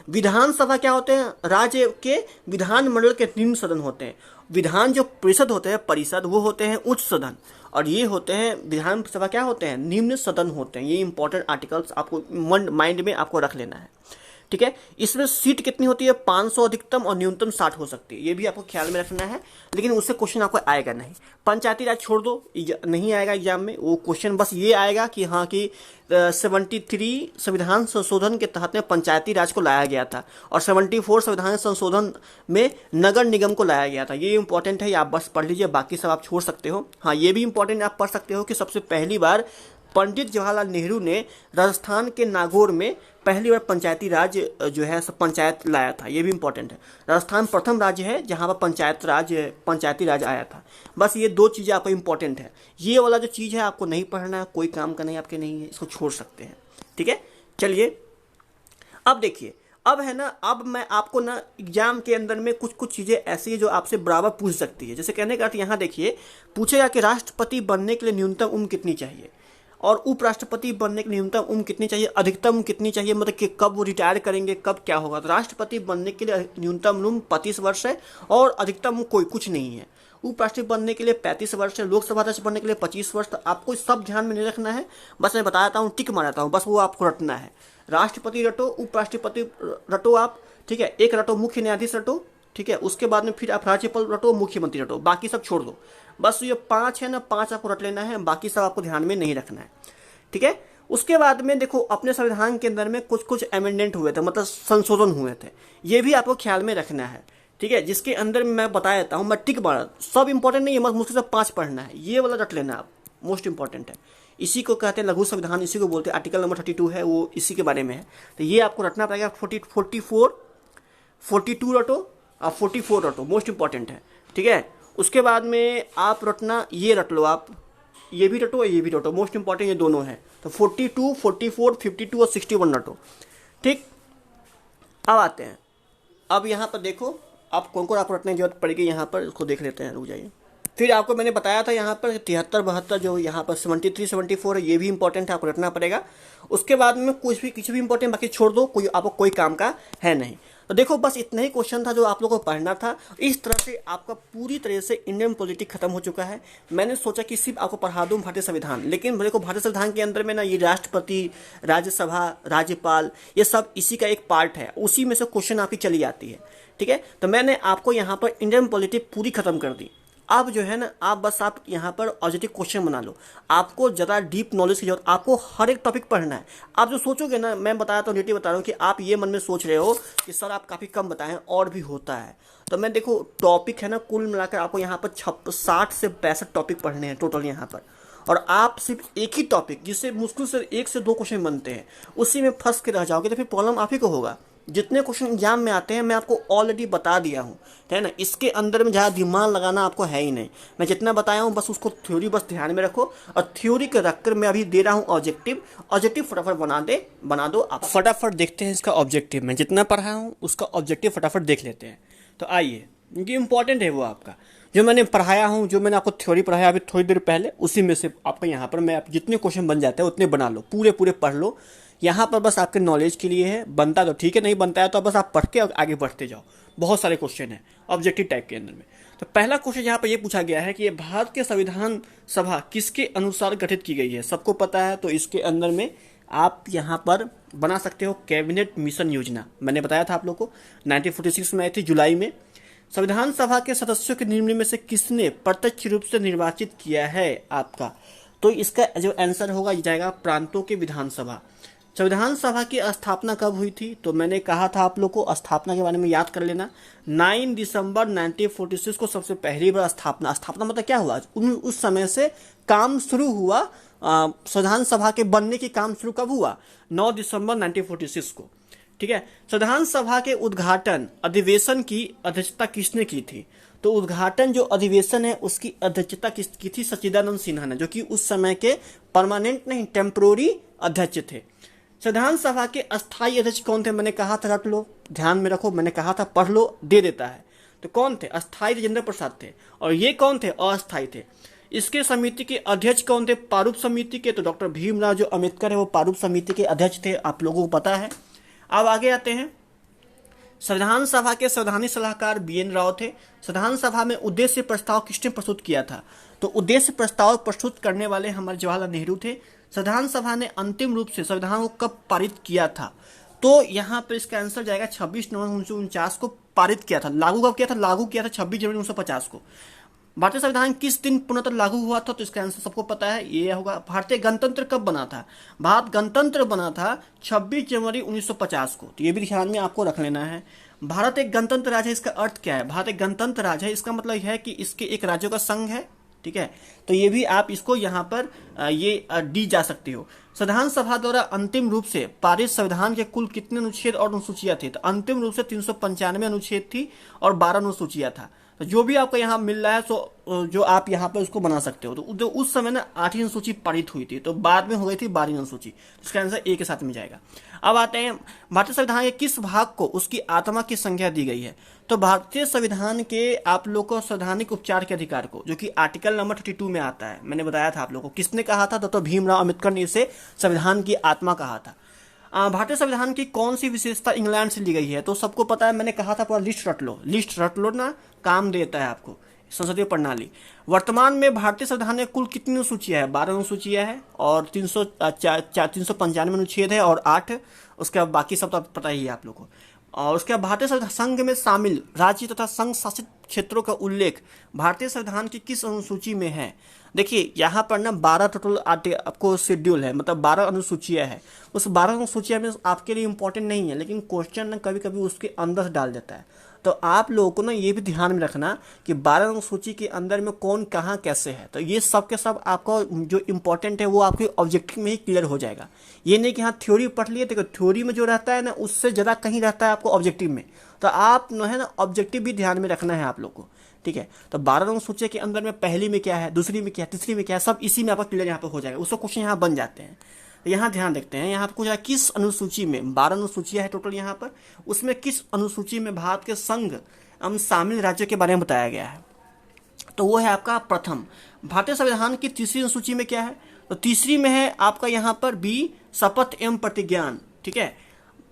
विधानसभा क्या होते हैं? राज्य के विधानमंडल के निम्न सदन होते हैं। विधान जो परिषद होते हैं, परिषद, वो होते हैं उच्च सदन, और ये होते हैं विधानसभा क्या होते हैं? निम्न सदन होते हैं। ये इंपॉर्टेंट आर्टिकल्स आपको माइंड में आपको रख लेना है, ठीक है। इसमें सीट कितनी होती है? 500 अधिकतम और न्यूनतम 60 हो सकती है। ये भी आपको ख्याल में रखना है, लेकिन उससे क्वेश्चन आपको आएगा नहीं। पंचायती राज छोड़ दो, नहीं आएगा एग्जाम में वो क्वेश्चन। बस ये आएगा कि हाँ कि 73 संविधान संशोधन के तहत में पंचायती राज को लाया गया था, और 74 संविधान संशोधन में नगर निगम को लाया गया था। ये इंपॉर्टेंट है, आप बस पढ़ लीजिए, बाकी सब आप छोड़ सकते हो। हाँ, ये भी इंपॉर्टेंट आप पढ़ सकते हो कि सबसे पहली बार पंडित जवाहरलाल नेहरू ने राजस्थान के नागौर में पहली बार पंचायती राज जो है पंचायत लाया था। ये भी इंपॉर्टेंट है। राजस्थान प्रथम राज्य है जहां पर पंचायती राज आया था। बस ये दो चीज़ें आपको इंपॉर्टेंट है। ये वाला जो चीज़ है आपको नहीं पढ़ना है, कोई काम का नहीं आपके नहीं है, इसको छोड़ सकते हैं, ठीक है। चलिए अब देखिए, अब है ना, अब मैं आपको ना एग्जाम के अंदर में कुछ कुछ चीज़ें ऐसी है जो आपसे बराबर पूछ सकती है। जैसे कहने का अर्थ यहाँ देखिए, पूछेगा कि राष्ट्रपति बनने के लिए न्यूनतम उम्र कितनी चाहिए, और उपराष्ट्रपति बनने की न्यूनतम उम्र कितनी चाहिए, अधिकतम उम्र कितनी चाहिए, मतलब कि कब वो रिटायर करेंगे, कब क्या होगा। तो राष्ट्रपति बनने के लिए न्यूनतम उम्र 35 वर्ष है, और अधिकतम उम्र कोई कुछ नहीं है। उपराष्ट्रपति बनने के लिए 35 वर्ष है, लोकसभा अध्यक्ष बनने के लिए 25 वर्ष। तो आपको सब ध्यान में नहीं रखना है, बस मैं बताता हूँ, टिक मारता हूँ, बस वो आपको रटना है। राष्ट्रपति रटो, उपराष्ट्रपति रटो आप, ठीक है। एक रटो मुख्य न्यायाधीश रटो, ठीक है। उसके बाद में फिर आप राज्यपाल रटो, मुख्यमंत्री रटो, बाकी सब छोड़ दो। बस ये 5 है ना, 5 आपको रट लेना है, बाकी सब आपको ध्यान में नहीं रखना है, ठीक है। उसके बाद में देखो, अपने संविधान के अंदर में कुछ कुछ अमेंडमेंट हुए थे, मतलब संशोधन हुए थे। ये भी आपको ख्याल में रखना है, ठीक है। जिसके अंदर मैं बता देता हूँ, मैं टिक मारा, सब इंपॉर्टेंट नहीं है, बस मुश्किल से 5 पढ़ना है। ये वाला रट लेना आप, मोस्ट इंपॉर्टेंट है। इसी को कहते हैं लघु संविधान, इसी को बोलते हैं। आर्टिकल नंबर 32 है, वो इसी के बारे में है। तो ये आपको रटना पड़ेगा। 42 रटो, आप 44 रटो, मोस्ट इंपॉर्टेंट है, ठीक है। उसके बाद में आप रटना, ये रट लो आप, ये भी रटो, ये भी रटो, मोस्ट इंपॉर्टेंट ये दोनों है। तो 42, 44, 52 और 61 रटो, ठीक। अब आते हैं, अब यहाँ पर देखो, आप कौन कौन आपको रटने की जरूरत पड़ेगी, यहाँ पर उसको देख लेते हैं, रुक जाइए। फिर आपको मैंने बताया था यहाँ पर 73, 72, जो यहाँ पर 73, 74 है, ये भी इंपॉर्टेंट है, आपको रटना पड़ेगा। उसके बाद में कुछ भी इंपॉर्टेंट बाकी छोड़ दो, कोई आपको कोई काम का है नहीं। तो देखो, बस इतना ही क्वेश्चन था जो आप लोगों को पढ़ना था। इस तरह से आपका पूरी तरह से इंडियन पॉलिटिक्स खत्म हो चुका है। मैंने सोचा कि सिर्फ आपको पढ़ा दूं भारतीय संविधान, लेकिन मेरे को भारतीय संविधान के अंदर में ना ये राष्ट्रपति, राज्यसभा, राज्यपाल, ये सब इसी का एक पार्ट है, उसी में से क्वेश्चन आपकी चली आती है, ठीक है। तो मैंने आपको यहाँ पर इंडियन पॉलिटिक्स पूरी खत्म कर दी। अब जो है ना, आप यहाँ पर ऑब्जेक्टिव क्वेश्चन बना लो। आपको ज़्यादा डीप नॉलेज की जरूरत, आपको हर एक टॉपिक पढ़ना है। आप जो सोचोगे ना, मैं बताया तो रिलेटिव बता रहा हूँ कि आप ये मन में सोच रहे हो कि सर आप काफ़ी कम बताएं, और भी होता है। तो मैं देखो, टॉपिक है ना, कुल मिलाकर आपको यहाँ पर 60 से 65 टॉपिक पढ़ने हैं टोटल यहाँ पर। और आप सिर्फ एक ही टॉपिक, जिससे मुश्किल से 1 से 2 क्वेश्चन बनते हैं, उसी में फंस के रह जाओगे तो फिर प्रॉब्लम आप ही को होगा। जितने क्वेश्चन एग्जाम में आते हैं मैं आपको ऑलरेडी बता दिया हूँ, है ना। इसके अंदर में ज़्यादा दिमाग लगाना आपको है ही नहीं। मैं जितना बताया हूँ बस उसको थ्योरी बस ध्यान में रखो, और थ्योरी के रखकर मैं अभी दे रहा हूँ ऑब्जेक्टिव फटाफट बना दो आप। फटाफट देखते हैं इसका ऑब्जेक्टिव। मैं जितना पढ़ा हूँ उसका ऑब्जेक्टिव फटाफट देख लेते हैं। तो आइए, ये इंपॉर्टेंट है वो आपका जो मैंने पढ़ाया हूँ, जो मैंने आपको थ्योरी पढ़ाया अभी थोड़ी देर पहले, उसी में से आपका यहाँ पर मैं जितने क्वेश्चन बन जाते हैं उतने बना लो, पूरे पढ़ लो। यहाँ पर बस आपके नॉलेज के लिए है, बनता तो ठीक है, नहीं बनता है तो बस आप पढ़ के आगे बढ़ते जाओ। बहुत सारे क्वेश्चन हैं ऑब्जेक्टिव टाइप के अंदर में। तो पहला क्वेश्चन यहाँ पर ये पूछा गया है कि ये भारत के संविधान सभा किसके अनुसार गठित की गई है। सबको पता है, तो इसके अंदर में आप यहाँ पर बना सकते हो कैबिनेट मिशन योजना। मैंने बताया था आप लोग को, 1946 में आई थी जुलाई में। संविधान सभा के सदस्यों के निम्न में से किसने प्रत्यक्ष रूप से निर्वाचित किया है आपका। तो इसका जो आंसर होगा ये जाएगा प्रांतों की विधानसभा। संविधान सभा की स्थापना कब हुई थी, तो मैंने कहा था आप लोग को, स्थापना के बारे में याद कर लेना। 9 दिसंबर 1946 को सबसे पहली बार स्थापना मतलब क्या हुआ, उस समय से काम शुरू हुआ। संविधान सभा के बनने की काम शुरू कब हुआ, 9 दिसंबर 1946 को, ठीक है। संविधान सभा के उद्घाटन अधिवेशन की अध्यक्षता किसने की थी, तो उद्घाटन जो अधिवेशन है उसकी अध्यक्षता की थी सच्चिदानंद सिन्हा ने, जो कि उस समय के परमानेंट नहीं टेम्पोररी अध्यक्ष थे। संविधान सभा के अस्थायी अध्यक्ष कौन थे, मैंने कहा था रट लो, ध्यान में रखो, मैंने कहा था पढ़ लो, दे देता है। तो कौन थे, अस्थायी राजेंद्र प्रसाद थे, और ये कौन थे, अस्थायी थे। इसके समिति के अध्यक्ष कौन थे, प्रारूप समिति के, तो डॉक्टर भीमराव जो अम्बेडकर है वो प्रारूप समिति के अध्यक्ष थे, आप लोगों को पता है। अब आगे आते हैं, संविधान सभा के संवैधानिक सलाहकार BN राव थे। संविधान सभा में उद्देश्य प्रस्ताव किसने प्रस्तुत किया था? तो उद्देश्य प्रस्ताव प्रस्तुत करने वाले हमारे जवाहरलाल नेहरू थे। संविधान सभा ने अंतिम रूप से संविधान को कब पारित किया था? तो यहाँ पर इसका आंसर जाएगा 26 नवंबर 1949 को पारित किया था। लागू कब किया था? लागू किया था 26 जनवरी 1950 को। भारतीय संविधान किस दिन पूर्णतः लागू हुआ था? तो इसका आंसर सबको पता है, ये होगा। भारतीय गणतंत्र कब बना था? भारत गणतंत्र बना था 26 जनवरी 1950 को। तो ये भी ध्यान में आपको रख लेना है। भारत एक गणतंत्र राज्य है, इसका अर्थ क्या है? भारत एक गणतंत्र राज्य है, इसका मतलब है कि इसके एक राज्यों का संघ है, ठीक है। तो ये भी आप इसको यहाँ पर ये डी जा सकते हो। संविधान सभा द्वारा अंतिम रूप से पारित संविधान के कुल कितने अनुच्छेद और अनुसूचियां थी? तो अंतिम रूप से 395 अनुच्छेद थी और 12 अनुसूचियां था। तो जो भी आपको यहाँ मिल रहा है सो जो आप यहाँ पर उसको बना सकते हो। तो उस समय ना 8वीं अनुसूची पारित हुई थी, तो बाद में हो गई थी 12वीं अनुसूची। इसका आंसर ए के साथ में जाएगा। अब आते हैं भारतीय संविधान के किस भाग को उसकी आत्मा की संज्ञा दी गई है? तो भारतीय संविधान के आप लोग को संवैधानिक उपचार के अधिकार को, जो कि आर्टिकल नंबर 32 में आता है, मैंने बताया था आप लोग को। किसने कहा था? डॉक्टर भीमराव अम्बेडकर ने इसे संविधान की आत्मा कहा था। भारतीय संविधान की कौन सी विशेषता इंग्लैंड से ली गई है? तो सबको पता है, मैंने कहा था पूरा लिस्ट रट लो ना, काम देता है आपको। संसदीय प्रणाली, वर्तमान में भारतीय संविधान में कुल कितनी अनुसूचियां है? 12 अनुसूचियां है और 395 अनुच्छेद है और 8, उसके बाद बाकी सब तो पता ही है आप लोग को। और उसके बाद भारतीय संघ में शामिल राज्य तथा संघ शासित क्षेत्रों का उल्लेख भारतीय संविधान की किस अनुसूची में है? देखिए यहाँ पर ना 12 टोटल आपको शेड्यूल है, मतलब 12 अनुसूचियां है। उस 12 अनुसूचियां में आपके लिए इंपॉर्टेंट नहीं है, लेकिन क्वेश्चन ना कभी कभी उसके अंदर से डाल देता है। तो आप लोगों को ना ये भी ध्यान में रखना कि 12 अनुसूची के अंदर में कौन कहाँ कैसे है। तो ये सब के सब आपको जो इम्पोर्टेंट है वो आपके ऑब्जेक्टिव में ही क्लियर हो जाएगा। ये नहीं कि हाँ थ्योरी पढ़ लिए, देखो थ्योरी में जो रहता है ना उससे ज़्यादा कहीं रहता है आपको ऑब्जेक्टिव में। तो आप जो है ना ऑब्जेक्टिव भी ध्यान में रखना है आप लोग को, ठीक है। तो 12 अनुसूची के अंदर में पहली में क्या है, दूसरी में क्या है, तीसरी में क्या है, सब इसी में आपका क्लियर यहाँ पर हो जाएगा। उसको क्वेश्चन यहाँ बन जाते हैं। तो यहाँ ध्यान देखते हैं, यहाँ पर कुछ किस अनुसूची में 12 अनुसूचियाँ है टोटल यहाँ पर, उसमें किस अनुसूची में भारत के संघ शामिल राज्यों के बारे में बताया गया है? तो वो है आपका प्रथम। भारतीय संविधान की तीसरी अनुसूची में क्या है? तो तीसरी में है आपका यहाँ पर बी, शपथ एवं प्रतिज्ञान, ठीक है।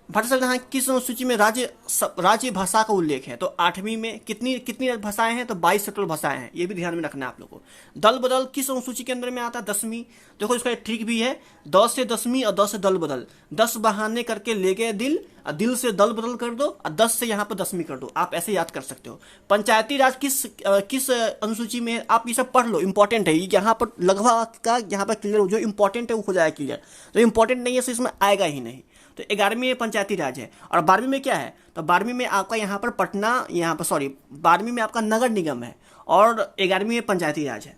भारतीय संविधान की किस अनुसूची में राज्य भाषा का उल्लेख है? तो 8वीं में कितनी भाषाएं हैं? तो 22 टोटल भाषाएं हैं। ये भी ध्यान में रखना है आप लोगों को। दल बदल किस अनुसूची के अंदर में आता है? 10वीं। देखो इसका ट्रिक भी है, 10 से 10वीं और 10 से दल बदल। 10 बहाने करके ले गए दिल, और दिल से दल बदल कर दो, और 10 से यहाँ पर 10वीं कर दो। आप ऐसे याद कर सकते हो। पंचायती राज किस अनुसूची में है? आप ये सब पढ़ लो, इंपॉर्टेंट है। यहाँ पर लगभग का यहाँ पर क्लियर हो, जो इंपॉर्टेंट है वो हो जाएगा क्लियर। जो इंपॉर्टेंट नहीं है सो इसमें आएगा ही नहीं। तो 11वीं में पंचायती राज है, और 12वीं में क्या है? तो 12वीं में आपका यहाँ पर पटना, 12वीं में आपका नगर निगम है, और 11वीं में पंचायती राज है।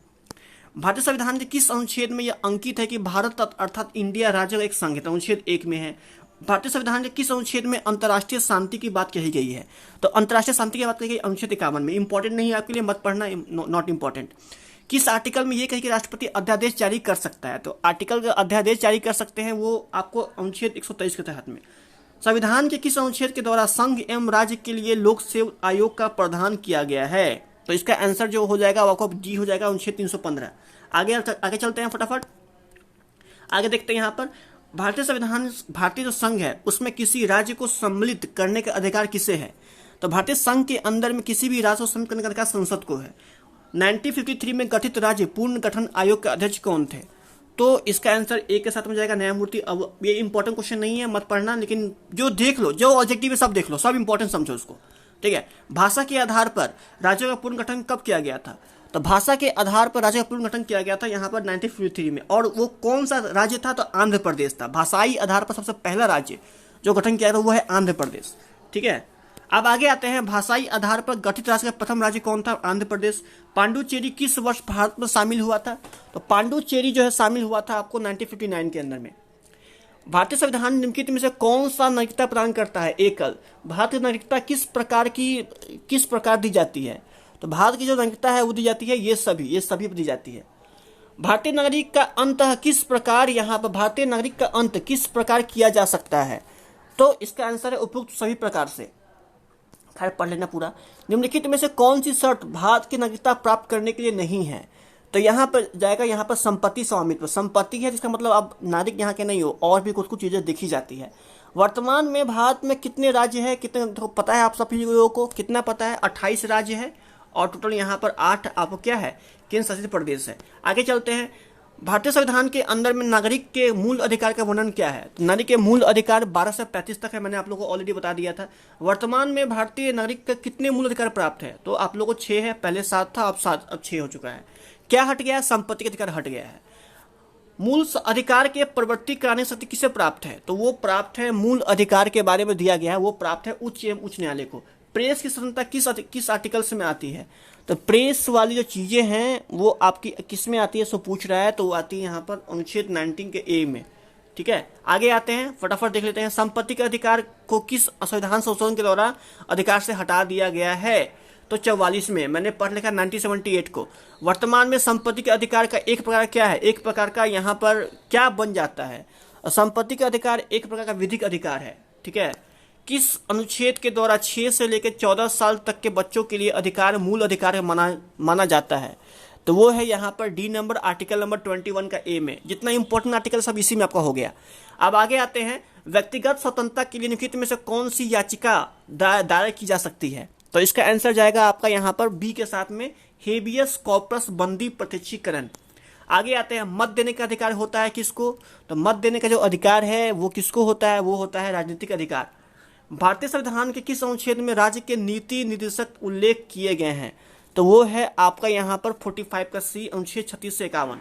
भारतीय संविधान के किस अनुच्छेद में यह अंकित है कि भारत अर्थात इंडिया राज्य का एक संघ है? तो अनुच्छेद 1 में है। भारतीय संविधान के किस अनुच्छेद में अंतर्राष्ट्रीय शांति की बात कही गई है? तो अंतर्राष्ट्रीय शांति की बात कही गई अनुच्छेद 51 में। इंपॉर्टेंट नहीं है आपके लिए, मत पढ़ना, नॉट इंपॉर्टेंट। किस आर्टिकल में ये कही कि राष्ट्रपति अध्यादेश जारी कर सकता है? तो आर्टिकल का अध्यादेश जारी कर सकते हैं वो आपको अनुच्छेद 123 के तहत में। संविधान के किस अनुच्छेद के द्वारा संघ एवं राज्य के लिए लोक सेवा आयोग का प्रावधान किया गया है? तो इसका आंसर जो हो जाएगा वो आपको जी हो जाएगा, अनुच्छेद 315। आगे चलते हैं फटाफट, आगे देखते हैं। यहाँ पर भारतीय संविधान, भारतीय जो संघ है उसमें किसी राज्य को सम्मिलित करने का अधिकार किसे है? तो भारतीय संघ के अंदर में किसी भी राज्य को सम्मिलित करने का अधिकार संसद को है। 1953 में गठित राज्य पूर्ण गठन आयोग के अध्यक्ष कौन थे? तो इसका आंसर एक के साथ में जाएगा, न्यायमूर्ति। अब ये इंपॉर्टेंट क्वेश्चन नहीं है, मत पढ़ना, लेकिन जो देख लो, जो ऑब्जेक्टिव है सब देख लो, सब इंपॉर्टेंट समझो उसको, ठीक है। भाषा के आधार पर राज्यों का पूर्ण गठन कब किया गया था? तो भाषा के आधार पर राज्य का पूर्ण गठन किया गया था यहाँ पर 1953 में। और वो कौन सा राज्य था? तो आंध्र प्रदेश था। भाषाई आधार पर सबसे पहला राज्य जो गठन किया था वो है आंध्र प्रदेश, ठीक है। अब आगे आते हैं, भाषाई आधार पर गठित राज्य का प्रथम राज्य कौन था? आंध्र प्रदेश। पांडुचेरी किस वर्ष भारत में शामिल हुआ था? तो पांडुचेरी जो है शामिल हुआ था आपको 1959 के अंदर में। भारतीय संविधान निम्नलिखित में से कौन सा नागरिकता प्रदान करता है? एकल। भारतीय नागरिकता किस प्रकार दी जाती है? तो भारत की जो नागरिकता है वो दी जाती है ये सभी दी जाती है। भारतीय नागरिक का अंत किस प्रकार, यहाँ पर भारतीय नागरिक का अंत किस प्रकार किया जा सकता है? तो इसका आंसर है उपयुक्त सभी प्रकार से। खैर पढ़ लेना पूरा। निम्नलिखित में से कौन सी शर्त भारत की नागरिकता प्राप्त करने के लिए नहीं है? तो यहाँ पर जाएगा, यहाँ पर संपत्ति स्वामित्व। संपत्ति है जिसका मतलब अब नागरिक यहाँ के नहीं हो, और भी कुछ चीजें देखी जाती है। वर्तमान में भारत में कितने राज्य है, कितने तो पता है आप सभी लोगों को, कितना पता है? 28 राज्य है और टोटल यहाँ पर 8 आपको क्या है, केंद्र शासित प्रदेश है। आगे चलते हैं। भारतीय संविधान के अंदर में नागरिक के मूल अधिकार का वर्णन क्या है? तो नागरिक के मूल अधिकार 12 से 35 तक है, मैंने आप लोगों को ऑलरेडी बता दिया था। वर्तमान में भारतीय नागरिक का कितने मूल अधिकार प्राप्त है? तो आप लोगों को 6 है, पहले 7 था, अब 6 हो चुका है। क्या हट गया है? संपत्ति का अधिकार हट गया है। मूल अधिकार के प्रवृत्ति कराने शक्ति किसे प्राप्त है? तो वो प्राप्त है, मूल अधिकार के बारे में दिया गया है, वो प्राप्त है उच्च एवं उच्च न्यायालय को। प्रेस की स्वतंत्रता किस आर्टिकल्स में आती है? तो प्रेस वाली जो चीजें हैं वो आपकी किस में आती है, सो पूछ रहा है, तो वो आती है यहाँ पर अनुच्छेद 19 के ए में। ठीक है, आगे आते हैं, फटाफट देख लेते हैं। संपत्ति के अधिकार को किस संविधान संशोधन के द्वारा अधिकार से हटा दिया गया है? तो 44 में, मैंने पढ़ लिखा 1978 को। वर्तमान में संपत्ति के अधिकार का एक प्रकार क्या है, एक प्रकार का यहाँ पर क्या बन जाता है? संपत्ति का अधिकार एक प्रकार का विधिक अधिकार है। ठीक है, किस अनुच्छेद के द्वारा 6 से लेकर 14 साल तक के बच्चों के लिए अधिकार मूल अधिकार माना जाता है? तो वो है यहाँ पर डी नंबर, आर्टिकल नंबर 21 का ए में। जितना इंपॉर्टेंट आर्टिकल सब इसी में आपका हो गया। अब आगे आते हैं, व्यक्तिगत स्वतंत्रता के लिए निम्नलिखित में से कौन सी याचिका दायर की जा सकती है? तो इसका आंसर जाएगा आपका यहाँ पर बी के साथ में, हेबियस कॉर्पस बंदी प्रत्यक्षीकरण। आगे आते हैं, मत देने का अधिकार होता है किसको? तो मत देने का जो अधिकार है वो किसको होता है? वो होता है राजनीतिक अधिकार। भारतीय संविधान के किस अनुच्छेद में राज्य के नीति निर्देशक उल्लेख किए गए हैं? तो वो है आपका यहाँ पर 45 का सी, अनुच्छेद 36 से 51।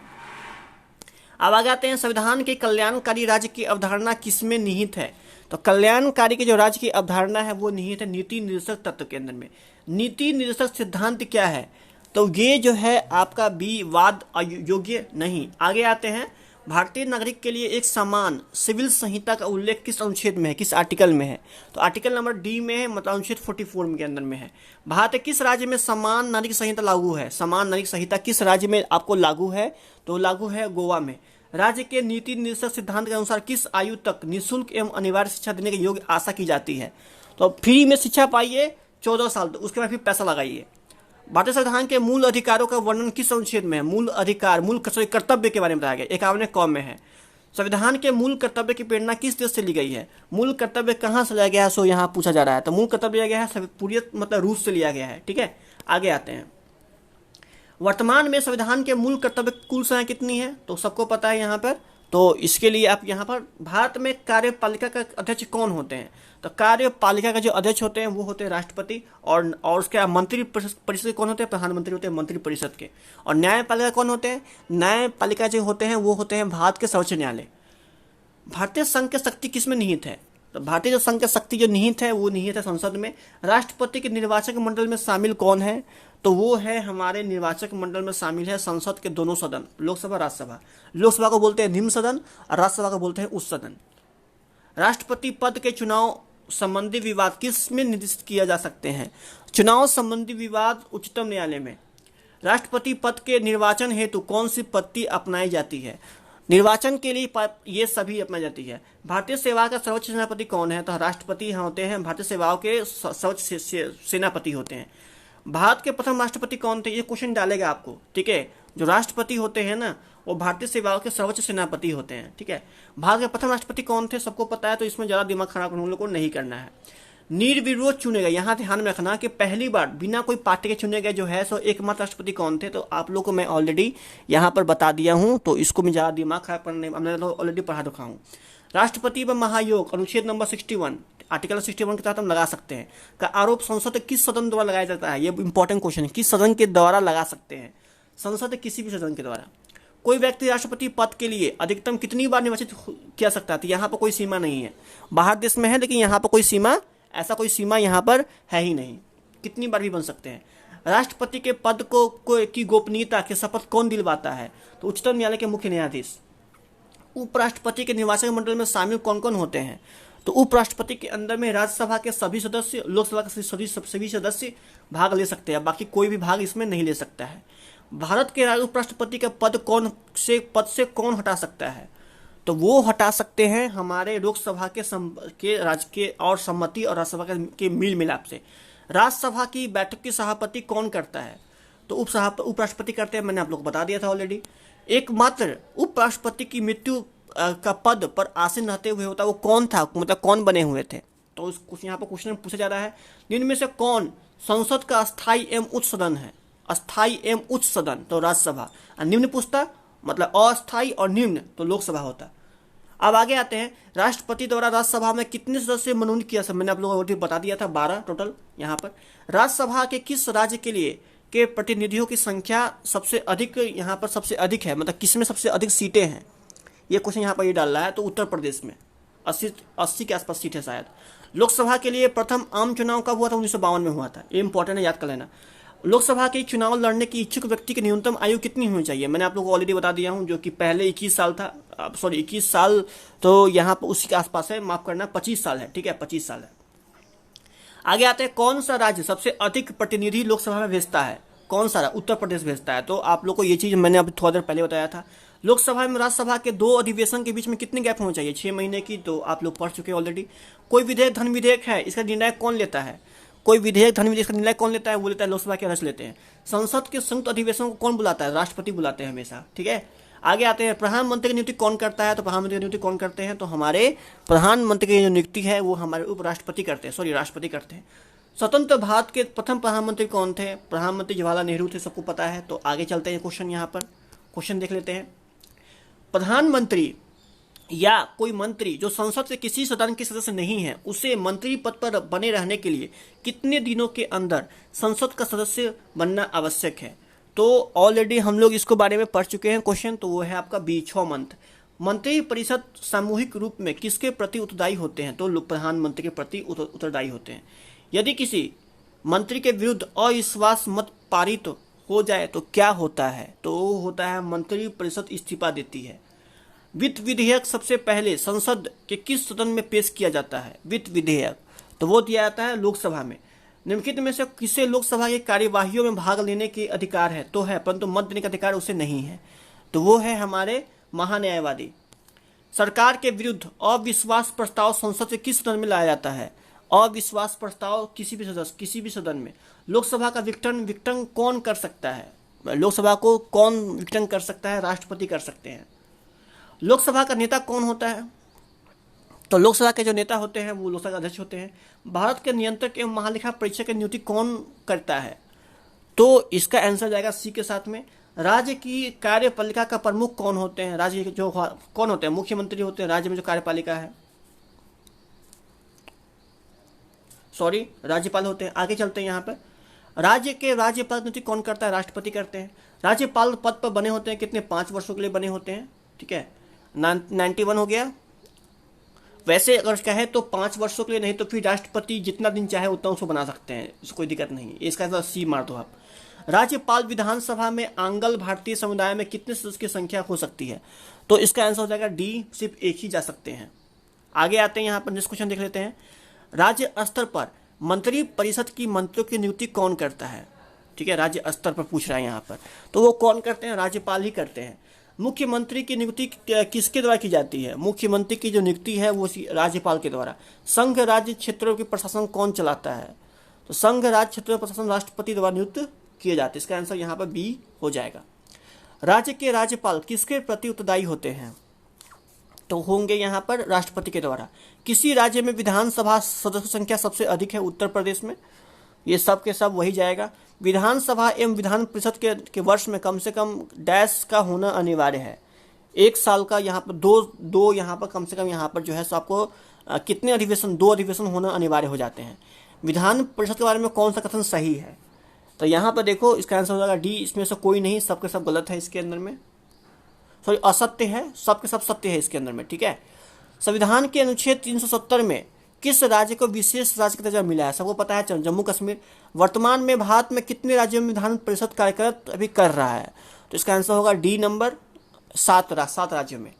अब आगे आते हैं, संविधान के कल्याणकारी राज्य की अवधारणा किसमें निहित है? तो कल्याणकारी के जो राज्य की अवधारणा है वो निहित है नीति निर्देशक तत्व के अंदर में। नीति निर्देशक सिद्धांत क्या है? तो ये जो है आपका बी, वाद अयोग्य नहीं। आगे आते हैं, भारतीय नागरिक के लिए एक समान सिविल संहिता का उल्लेख किस अनुच्छेद में है, किस आर्टिकल में है? तो आर्टिकल नंबर डी में है, मतलब अनुच्छेद 44 के अंदर में है। भारत किस राज्य में समान नागरिक संहिता लागू है? समान नागरिक संहिता किस राज्य में आपको लागू है? तो लागू है गोवा में। राज्य के नीति निर्देशक सिद्धांत के अनुसार किस आयु तक निःशुल्क एवं अनिवार्य शिक्षा देने के योग्य आशा की जाती है? तो फ्री में शिक्षा पाइए 14 साल तक, उसके बाद फिर पैसा लगाइए। भारतीय संविधान के मूल अधिकारों का वर्णन किस अनुच्छेद में है? मूल अधिकार, मूल कर्तव्य के बारे में बताया गया, 51 क में है। संविधान के मूल कर्तव्य की प्रेरणा किस देश से ली गई है? मूल कर्तव्य कहाँ से लिया गया है, सो यहाँ पूछा जा रहा है। तो मूल कर्तव्य लिया गया है पूरी मतलब रूस से लिया गया है। ठीक है, आगे आते हैं। वर्तमान में संविधान के मूल कर्तव्य कुल संख्या कितनी है? तो सबको पता है यहाँ पर। तो इसके लिए आप यहाँ पर, भारत में कार्यपालिका का अध्यक्ष कौन होते हैं? तो कार्यपालिका का जो अध्यक्ष होते हैं वो होते हैं राष्ट्रपति, और उसके मंत्री परिषद कौन होते हैं? प्रधानमंत्री होते हैं मंत्री परिषद के। और न्यायपालिका कौन होते हैं? न्यायपालिका जो होते हैं वो होते हैं भारत के सर्वोच्च न्यायालय। भारतीय संघ की शक्ति किसमें निहित है? तो भारतीय जो संघ की शक्ति जो निहित है वो निहित है संसद में। राष्ट्रपति के निर्वाचक मंडल में शामिल कौन है? तो वो है हमारे निर्वाचक मंडल में शामिल है संसद के दोनों सदन, लोकसभा राज्यसभा। लोकसभा को बोलते हैं निम्न सदन और राज्यसभा को बोलते हैं उच्च सदन। राष्ट्रपति पद के चुनाव संबंधी विवाद किस में निर्दिष्ट किया जा सकते हैं? चुनाव संबंधी विवाद उच्चतम न्यायालय में। राष्ट्रपति पद के निर्वाचन हेतु कौन सी पद्धति अपनाई जाती है? निर्वाचन के लिए ये सभी अपनाई जाती है। भारतीय सेवा का सर्वोच्च सेनापति कौन है? तो राष्ट्रपति होते हैं, भारतीय सेवाओं के सर्वोच्च सेनापति होते हैं। भारत के प्रथम राष्ट्रपति कौन थे? ये क्वेश्चन डालेगा आपको। ठीक है, जो राष्ट्रपति होते हैं ना वो भारतीय सेवाओं के सर्वोच्च सेनापति होते हैं। ठीक है, भारत के प्रथम राष्ट्रपति कौन थे सबको पता है, तो इसमें ज़्यादा दिमाग खराब हम लोग को नहीं करना है। निर्विरोध चुने गए, यहाँ ध्यान में रखना कि पहली बार बिना कोई पार्टी के चुने गए जो है सो एकमात्र राष्ट्रपति कौन थे? तो आप लोग को मैं ऑलरेडी यहाँ पर बता दिया हूँ, तो इसको मैं ज़्यादा दिमाग खराब करने, मैंने तो ऑलरेडी पढ़ा रखा हूँ। राष्ट्रपति व महायोग अनुच्छेद नंबर 61, आर्टिकल 61 के तहत हम लगा सकते हैं का आरोप संसद किस सदन द्वारा लगाया जाता है? ये इंपॉर्टेंट क्वेश्चन है, किस सदन के द्वारा लगा सकते हैं? संसद किसी भी सदन के द्वारा। कोई व्यक्ति राष्ट्रपति पद के लिए अधिकतम कितनी बार निर्वाचित किया सकता है? तो यहाँ पर कोई सीमा नहीं है। बाहर देश में है लेकिन यहाँ पर कोई सीमा, ऐसा कोई सीमा यहाँ पर है ही नहीं, कितनी बार भी बन सकते हैं। राष्ट्रपति के पद की गोपनीयता की शपथ कौन दिलवाता है? तो उच्चतम न्यायालय के मुख्य न्यायाधीश। उपराष्ट्रपति के निर्वाचक मंडल में शामिल कौन कौन होते हैं? तो उपराष्ट्रपति के अंदर में राज्यसभा के सभी सदस्य, लोकसभा के सभी सदस्य भाग ले सकते हैं, बाकी कोई भी भाग इसमें नहीं ले सकता है। भारत के उपराष्ट्रपति का पद से कौन हटा सकता है? तो वो हटा सकते हैं हमारे लोकसभा के राज्य के और सम्मति और राज्यसभा के मेल मिलाप से। राज्यसभा की बैठक की सभापति कौन करता है? तो उपराष्ट्रपति करते हैं, मैंने आप लोग को बता दिया था ऑलरेडी। एकमात्र उपराष्ट्रपति की मृत्यु का पद पर आसीन रहते हुए होता है वो कौन था, मतलब कौन बने हुए थे। तो उस कुछ यहाँ पर क्वेश्चन पूछा जा रहा है, निम्न में से कौन संसद का अस्थायी एवं उच्च सदन है। अस्थायी एवं उच्च सदन तो राज्यसभा, और निम्न पूछता मतलब अस्थायी और निम्न तो लोकसभा होता। अब आगे आते हैं, राष्ट्रपति द्वारा राज्यसभा में कितने सदस्य मनोनीत किया। सब मैंने आप लोगों को बता दिया था, 12 टोटल। यहाँ पर राज्यसभा के किस राज्य के लिए के प्रतिनिधियों की संख्या सबसे अधिक, यहाँ पर सबसे अधिक है, मतलब किस में सबसे अधिक सीटें हैं, ये क्वेश्चन यहाँ पर ये डाल रहा है। तो उत्तर प्रदेश में 80 के आसपास सीट है शायद। लोकसभा के लिए प्रथम आम चुनाव कब हुआ था, 1952 में हुआ था। ये इंपॉर्टेंट है, याद कर लेना। लोकसभा के चुनाव लड़ने की इच्छुक व्यक्ति की न्यूनतम आयु कितनी होनी चाहिए, मैंने आप लोगों को ऑलरेडी बता दिया हूं, जो कि पहले 21 साल था, सॉरी 21 साल, तो यहाँ पर उसी के आसपास है, माफ करना 25 साल है, ठीक है 25 साल है। आगे आते हैं, कौन सा राज्य सबसे अधिक प्रतिनिधि लोकसभा में भेजता है, कौन सा, उत्तर प्रदेश भेजता है। तो आप लोग को ये चीज मैंने अभी थोड़ा देर पहले बताया था। लोकसभा में राज्यसभा के 2 अधिवेशन के बीच में कितनी गैप होनी चाहिए, 6 महीने की, तो आप लोग पढ़ चुके हैं ऑलरेडी। कोई विधेयक धन विधेयक है, इसका निर्णय कौन लेता है, कोई विधेयक धन विधेयक का निर्णय कौन लेता है, वो लेता है लोकसभा के अध्यक्ष लेते हैं। संसद के संयुक्त अधिवेशन को कौन बुलाता है, राष्ट्रपति बुलाते हैं हमेशा, ठीक है। आगे आते हैं, प्रधानमंत्री की नियुक्ति कौन करता है। तो प्रधानमंत्री की नियुक्ति कौन करते हैं, तो हमारे प्रधानमंत्री की जो नियुक्ति है वो हमारे उपराष्ट्रपति करते हैं, सॉरी राष्ट्रपति करते हैं। स्वतंत्र भारत के प्रथम प्रधानमंत्री कौन थे, प्रधानमंत्री जवाहरलाल नेहरू थे, सबको पता है। तो आगे चलते हैं, क्वेश्चन यहाँ पर क्वेश्चन देख लेते हैं। प्रधानमंत्री या कोई मंत्री जो संसद के किसी सदन के सदस्य नहीं है, उसे मंत्री पद पर बने रहने के लिए कितने दिनों के अंदर संसद का सदस्य बनना आवश्यक है। तो ऑलरेडी हम लोग इसको बारे में पढ़ चुके हैं क्वेश्चन, तो वो है आपका 6 मंथ। मंत्री परिषद सामूहिक रूप में किसके प्रति उत्तरदायी होते हैं, तो प्रधानमंत्री के प्रति उत्तरदायी होते हैं। यदि किसी मंत्री के विरुद्ध अविश्वास मत पारित हो जाए तो क्या होता है, तो होता है मंत्री परिषद इस्तीफा देती है। वित्त विधेयक सबसे पहले संसद के किस सदन में पेश किया जाता है, वित्त विधेयक, तो वो दिया जाता है लोकसभा में। निम्नलिखित में से किसे लोकसभा की कार्यवाहियों में भाग लेने के अधिकार है, तो है, परंतु मत देने का अधिकार उसे नहीं है, तो वो है हमारे महान्यायवादी। सरकार के विरुद्ध अविश्वास प्रस्ताव संसद के किस सदन में लाया जाता है, अविश्वास प्रस्ताव किसी भी सदन में। लोकसभा का विघटन कौन कर सकता है, लोकसभा को कौन विघटन कर सकता है, राष्ट्रपति कर सकते हैं। लोकसभा का नेता कौन होता है, तो लोकसभा के जो नेता होते हैं वो लोकसभा के अध्यक्ष होते हैं। भारत के नियंत्रक एवं महालेखा परीक्षक की नियुक्ति कौन करता है, तो इसका आंसर जाएगा सी के साथ में। राज्य की कार्यपालिका का प्रमुख कौन होते हैं, राज्य के जो कौन होते हैं, मुख्यमंत्री होते हैं राज्य में जो कार्यपालिका है, सॉरी राज्यपाल होते हैं। आगे चलते हैं, यहाँ पर राज्य के राज्यपाल की नियुक्ति कौन करता है, राष्ट्रपति करते हैं। राज्यपाल पद पर बने होते हैं कितने, 5 वर्षों के लिए बने होते हैं, ठीक है 91 हो गया। वैसे अगर कहे तो 5 वर्षों के लिए, नहीं तो फिर राष्ट्रपति जितना दिन चाहे उतना उसको बना सकते हैं, इसको कोई दिक्कत नहीं है। इसका आंसर सी मार दो आप। राज्यपाल विधानसभा में आंग्ल भारतीय समुदाय में कितने सदस्य की संख्या हो सकती है, तो इसका आंसर हो जाएगा डी, सिर्फ एक ही जा सकते हैं। आगे आते हैं, यहाँ पर नेक्स्ट क्वेश्चन देख लेते हैं। राज्य स्तर पर मंत्री परिषद की मंत्रियों की नियुक्ति कौन करता है, ठीक है राज्य स्तर पर पूछ रहा है यहाँ पर, तो वो कौन करते हैं, राज्यपाल ही करते हैं। मुख्यमंत्री की नियुक्ति किसके द्वारा की जाती है, मुख्यमंत्री की जो नियुक्ति है वो राज्यपाल के द्वारा। संघ राज्य क्षेत्रों के प्रशासन कौन चलाता है, तो संघ राज्य क्षेत्रों का प्रशासन राष्ट्रपति द्वारा नियुक्त किए जाते हैं। इसका आंसर यहाँ पर बी हो जाएगा। राज्य के राज्यपाल किसके प्रति उत्तरदायी होते हैं, तो होंगे यहाँ पर राष्ट्रपति के द्वारा। किसी राज्य में विधानसभा सदस्य संख्या सबसे अधिक है, उत्तर प्रदेश में, ये सब के सब वही जाएगा। विधानसभा एवं विधान परिषद के वर्ष में कम से कम डैश का होना अनिवार्य है, 1 साल का। यहाँ पर दो यहाँ पर कम से कम यहाँ पर जो है सो आपको कितने अधिवेशन, 2 अधिवेशन होना अनिवार्य हो जाते हैं। विधान परिषद के बारे में कौन सा कथन सही है, तो यहाँ पर देखो इसका आंसर हो जाएगा डी, इसमें से कोई नहीं, सबके सब गलत है इसके अंदर में, सॉरी असत्य है, सबके सब सत्य है इसके अंदर में, ठीक है। संविधान के अनुच्छेद 370 में किस राज्य को विशेष राज्य का दर्जा मिला है, सबको पता है जम्मू कश्मीर। वर्तमान में भारत में कितने राज्यों में विधान परिषद कार्यरत अभी कर रहा है, तो इसका आंसर होगा डी नंबर 7 राज्यों में।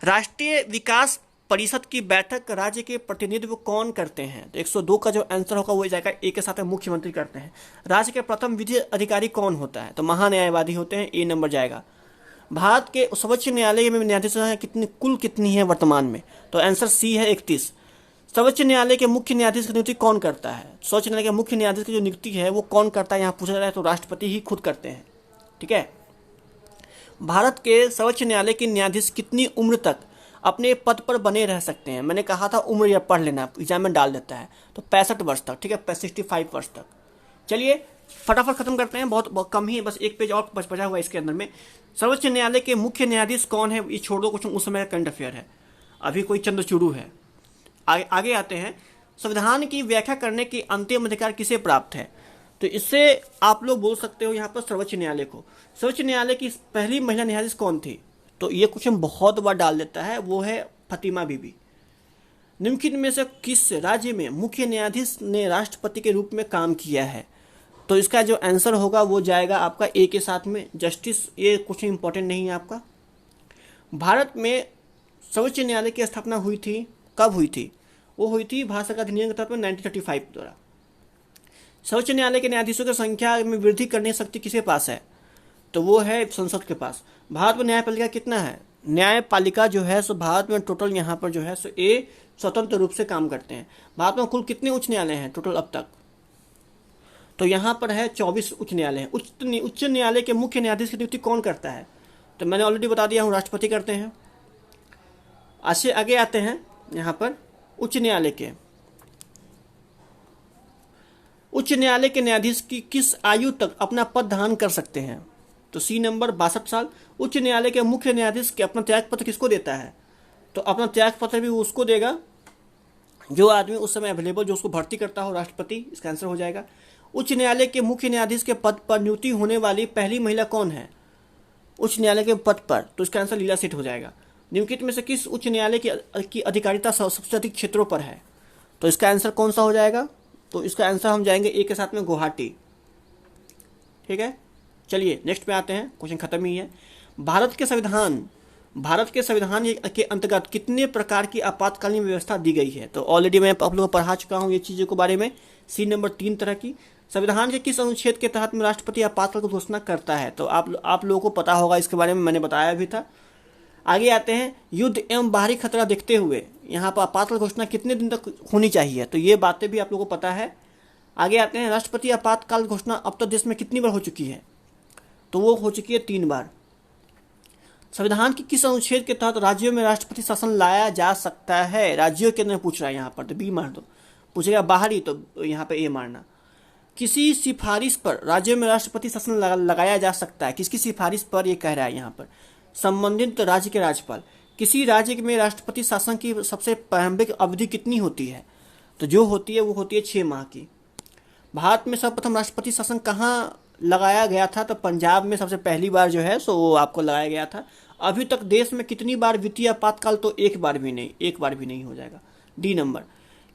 राष्ट्रीय विकास परिषद की बैठक राज्य के प्रतिनिधित्व कौन करते हैं, तो 102 का जो आंसर होगा वो जाएगा ए के साथ में, मुख्यमंत्री करते हैं। राज्य के प्रथम विधि अधिकारी कौन होता है, तो महान्यायवादी होते हैं, ए नंबर जाएगा। भारत के सर्वोच्च न्यायालय में न्यायाधीश कुल कितनी है वर्तमान में, तो आंसर सी है 31। सर्वोच्च न्यायालय के मुख्य न्यायाधीश की नियुक्ति कौन करता है, सर्वोच्च न्यायालय के मुख्य न्यायाधीश की जो नियुक्ति है वो कौन करता है, यहाँ पूछा जा रहा है, तो राष्ट्रपति ही खुद करते हैं, ठीक है। भारत के सर्वोच्च न्यायालय के न्यायाधीश कितनी उम्र तक अपने पद पर बने रह सकते हैं? मैंने कहा था उम्र या पढ़ लेना, एग्जाम में डाल देता है, तो 65 वर्ष तक, ठीक है, 65 वर्ष तक। चलिए फटाफट खत्म करते हैं, बहुत कम ही है, बस एक पेज और बचा हुआ है इसके अंदर में। सर्वोच्च न्यायालय के मुख्य न्यायाधीश कौन है? ये छोड़ दो, कुछ उस समय का करंट अफेयर है, अभी कोई चंद्रचूड़ू है। आगे आते हैं, संविधान की व्याख्या करने की अंतिम अधिकार किसे प्राप्त है? तो इससे आप लोग बोल सकते हो यहाँ पर सर्वोच्च न्यायालय को। सर्वोच्च न्यायालय की पहली महिला न्यायाधीश कौन थी? तो ये क्वेश्चन बहुत बार डाल देता है, वो है फतिमा बीबी। निम्नलिखित में से किस राज्य में मुख्य न्यायाधीश ने राष्ट्रपति के रूप में काम किया है? तो इसका जो आंसर होगा वो जाएगा आपका ए के साथ में, जस्टिस। ये क्वेश्चन इंपॉर्टेंट नहीं है आपका। भारत में सर्वोच्च न्यायालय की स्थापना हुई थी, कब हुई थी? वो हुई थी भारत सरकार अधिनियम के तहत में 1935 द्वारा। सर्वोच्च न्यायालय के न्यायाधीशों की संख्या में वृद्धि करने की शक्ति किसके पास है? तो वो है संसद के पास। भारत में न्यायपालिका कितना है? न्यायपालिका जो है सो भारत में टोटल यहाँ पर जो है सो ए स्वतंत्र रूप से काम करते हैं। भारत में कुल कितने उच्च न्यायालय हैं टोटल अब तक? तो यहाँ पर है 24 उच्च न्यायालय हैं। उच्च न्यायालय के मुख्य न्यायाधीश की नियुक्ति कौन करता है? तो मैंने ऑलरेडी बता दिया हूँ, राष्ट्रपति करते हैं। आगे आते हैं यहाँ पर उच्च न्यायालय के न्यायाधीश की किस आयु तक अपना पद धारण कर सकते हैं? तो सी नंबर 62 साल। उच्च न्यायालय के मुख्य न्यायाधीश के अपना त्यागपत्र किसको देता है? तो अपना त्यागपत्र भी उसको देगा जो आदमी उस समय अवेलेबल, जो उसको भर्ती करता हो, राष्ट्रपति। इसका आंसर हो जाएगा। उच्च न्यायालय के मुख्य न्यायाधीश के पद पर नियुक्ति होने वाली पहली महिला कौन है उच्च न्यायालय के पद पर? तो इसका आंसर लीला सेठ हो जाएगा। निम्नलिखित में से किस उच्च न्यायालय की अधिकारिता सबसे अधिक क्षेत्रों पर है? तो इसका आंसर कौन सा हो जाएगा? तो इसका आंसर हम जाएंगे ए के साथ में, गुवाहाटी। ठीक है, चलिए नेक्स्ट पे आते हैं, क्वेश्चन खत्म ही है। भारत के संविधान के अंतर्गत कितने प्रकार की आपातकालीन व्यवस्था दी गई है? तो ऑलरेडी मैं आप लोगों को पढ़ा चुका हूँ ये चीज़ों के बारे में। सी नंबर 3 तरह की। संविधान के किस अनुच्छेद के तहत में राष्ट्रपति आपातकाल की घोषणा करता है? तो आप लोगों को पता होगा, इसके बारे में मैंने बताया भी था। आगे आते हैं, युद्ध एवं बाहरी खतरा देखते हुए यहाँ पर आपातकाल घोषणा कितने दिन तक होनी चाहिए? तो ये बातें भी आप लोगों को पता है। आगे आते हैं, राष्ट्रपति आपातकाल घोषणा अब तक देश में कितनी बार हो चुकी है? तो वो हो चुकी है 3 बार। संविधान की किस अनुच्छेद के तहत राज्यों में राष्ट्रपति शासन लाया जा सकता है? राज्यों के अंदर पूछ रहा है यहाँ पर, तो बी मार दो। पूछेगा बाहरी, तो यहाँ पे ए मारना। किसी सिफारिश पर राज्यों में राष्ट्रपति शासन लगाया जा सकता है? किसकी सिफारिश पर ये कह रहा है यहाँ पर? संबंधित राज्य के राज्यपाल। किसी राज्य में राष्ट्रपति शासन की सबसे प्रारंभिक अवधि कितनी होती है? तो जो होती है वो होती है 6 माह की। भारत में सर्वप्रथम राष्ट्रपति शासन कहाँ लगाया गया था? तो पंजाब में सबसे पहली बार जो है सो वो आपको लगाया गया था। अभी तक देश में कितनी बार वित्तीय आपातकाल? तो एक बार भी नहीं हो जाएगा। D number.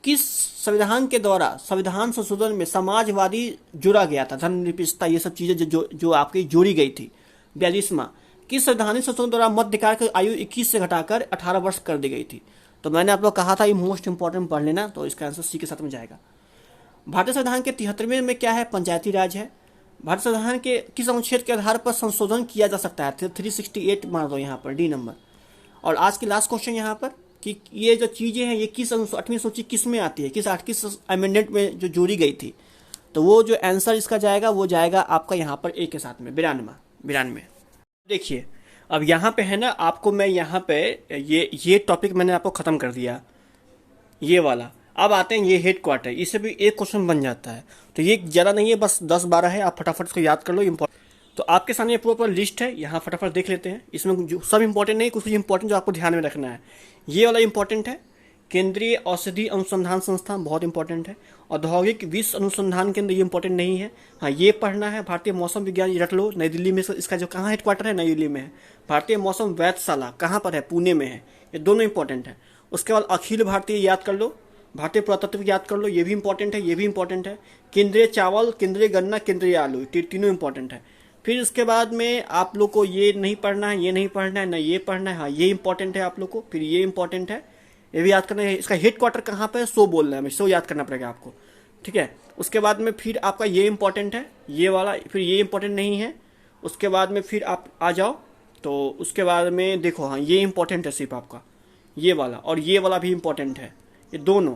किस संविधान के द्वारा संविधान संशोधन में समाजवादी जुड़ा गया था? धर्मनिरपेक्षता, ये सब चीजें जो आपकी जोड़ी गई थी। 42वां। किस संवैधानिक संशोधन द्वारा मताधिकार की आयु 21 से घटाकर 18 वर्ष कर दी गई थी? तो मैंने आप लोग कहा था ये मोस्ट इंपॉर्टेंट पढ़ लेना, तो इसका आंसर सी के साथ में जाएगा। भारतीय संविधान के 73वें में क्या है? पंचायती राज है। भारत संविधान के किस अनुच्छेद के आधार पर संशोधन किया जा सकता है? 368 मार दो यहाँ पर, डी नंबर। और आज की लास्ट क्वेश्चन यहाँ पर कि ये जो चीज़ें हैं ये किस 8वीं सूची किस में आती है, किस अमेंडमेंट में जो जोड़ी गई थी? तो वो जो आंसर इसका जाएगा वो जाएगा आपका यहाँ पर ए के साथ में, 92। देखिए अब यहाँ पे है ना, आपको मैं यहाँ पे ये टॉपिक मैंने आपको ख़त्म कर दिया, ये वाला। अब आते हैं ये हेड क्वार्टर, इससे भी एक क्वेश्चन बन जाता है। तो ये ज़्यादा नहीं है, बस 10-12 है, आप फटाफट इसको याद कर लो। तो आपके सामने पूरा लिस्ट है, यहाँ फटाफट देख लेते हैं। इसमें जो सब इंपॉर्टेंट नहीं, कुछ इंपॉर्टेंट जो आपको ध्यान में रखना है। ये वाला इंपॉर्टेंट है, केंद्रीय औषधि अनुसंधान संस्थान बहुत इंपॉर्टेंट है। औद्योगिक विश्व अनुसंधान केंद्र ये इंपॉर्टेंट नहीं है। हाँ, ये पढ़ना है। भारतीय मौसम विज्ञान, ये रख लो, नई दिल्ली में इसका जो कहाँ हेड क्वार्टर है, नई दिल्ली में है। भारतीय मौसम वेधशाला कहाँ पर है? पुणे में है। ये दोनों इंपॉर्टेंट है। उसके बाद अखिल भारतीय याद कर लो, भारतीय पुरातत्व याद कर लो, ये भी इंपॉर्टेंट है, ये भी इंपॉर्टेंट है। केंद्रीय चावल, केंद्रीय गन्ना, केंद्रीय आलू, तीनों इंपॉर्टेंट है। फिर उसके बाद में आप लोग को ये नहीं पढ़ना है, ये नहीं पढ़ना है, ना ये पढ़ना है। हाँ, ये इंपॉर्टेंट है आप लोग को। फिर ये इंपॉर्टेंट है, ये भी याद करना है। इसका हेड क्वार्टर कहाँ पर है सो बोलना है, सो याद करना पड़ेगा आपको, ठीक है। उसके बाद में फिर आपका ये इंपॉर्टेंट है, ये वाला। फिर ये इंपॉर्टेंट नहीं है। उसके बाद में फिर आप आ जाओ, तो उसके बाद में देखो, हाँ ये इंपॉर्टेंट है सिर्फ आपका, ये वाला और ये वाला भी इंपॉर्टेंट है, ये दोनों।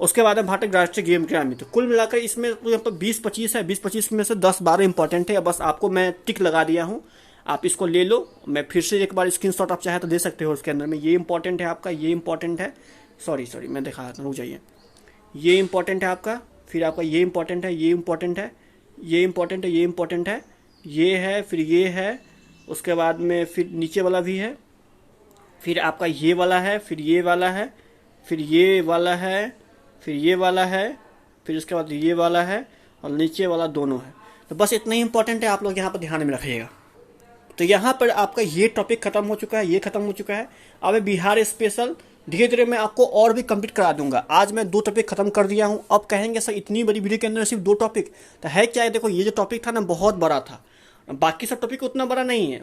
उसके बाद में भारतीय राष्ट्रीय गेम ग्रामीण। तो कुल मिलाकर इसमें 20-25 है, 20-25 में से 10-12 इंपॉर्टेंट है। बस आपको मैं टिक लगा दिया हूँ। आप इसको ले लो। मैं फिर से एक बार स्क्रीनशॉट आप चाहे तो दे सकते हो उसके अंदर में। ये इंपॉर्टेंट है आपका, ये इंपॉर्टेंट है, सॉरी मैं दिखा रहा था, रुक जाइए। ये इंपॉर्टेंट है आपका, फिर आपका ये इंपॉर्टेंट है, ये इंपॉर्टेंट है, ये इंपॉर्टेंट है, ये इंपॉर्टेंट है, ये है, फिर ये है, उसके बाद में फिर नीचे वाला भी है, फिर आपका ये वाला है, फिर ये वाला है, फिर ये वाला है, फिर ये वाला है, फिर उसके बाद ये वाला है और नीचे वाला दोनों है। तो बस इतना ही इंपॉर्टेंट है, आप लोग यहाँ पर ध्यान में रखिएगा। तो यहाँ पर आपका ये टॉपिक खत्म हो चुका है, ये खत्म हो चुका है। अब बिहार स्पेशल धीरे धीरे मैं आपको और भी कंप्लीट करा दूंगा। आज मैं 2 टॉपिक खत्म कर दिया हूँ। अब कहेंगे सर इतनी बड़ी वीडियो के अंदर सिर्फ 2 टॉपिक, तो है क्या है, देखो ये जो टॉपिक था ना बहुत बड़ा था, बाकी सब टॉपिक उतना बड़ा नहीं है,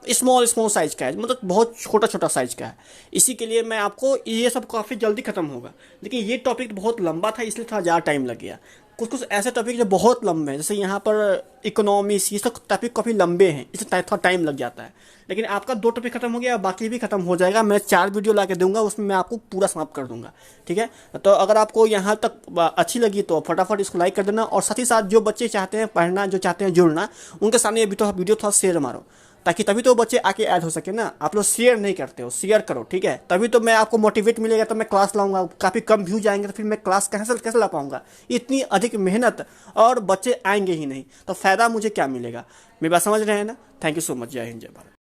स्मॉल साइज का है, मतलब बहुत छोटा छोटा साइज का है। इसी के लिए मैं आपको ये सब काफ़ी जल्दी खत्म होगा। लेकिन ये टॉपिक बहुत लंबा था, इसलिए थोड़ा ज़्यादा टाइम लग गया। कुछ कुछ ऐसे टॉपिक जो बहुत लंबे हैं, जैसे यहाँ पर इकोनॉमिक्स, ये सब टॉपिक काफ़ी लंबे हैं, इसलिए थोड़ा टाइम लग जाता है। लेकिन आपका 2 टॉपिक खत्म हो गया, बाकी भी खत्म हो जाएगा। मैं 4 वीडियो ला के दूंगा, उसमें मैं आपको पूरा समाप्त कर दूंगा, ठीक है। तो अगर आपको यहाँ तक अच्छी लगी तो फटाफट इसको लाइक कर देना, और साथ ही साथ जो बच्चे चाहते हैं पढ़ना, जो चाहते हैं जुड़ना, उनके सामने ये वीडियो थोड़ा शेयर मारो, ताकि तभी तो बच्चे आके ऐड हो सके ना। आप लोग शेयर नहीं करते हो, शेयर करो, ठीक है, तभी तो मैं आपको मोटिवेट मिलेगा, तो मैं क्लास लाऊंगा। काफ़ी कम व्यूज आएंगे तो फिर मैं क्लास कैसे ला पाऊंगा, इतनी अधिक मेहनत, और बच्चे आएंगे ही नहीं तो फ़ायदा मुझे क्या मिलेगा। मेरी बात समझ रहे हैं ना। Thank you so much. जय हिंद, जय भारत।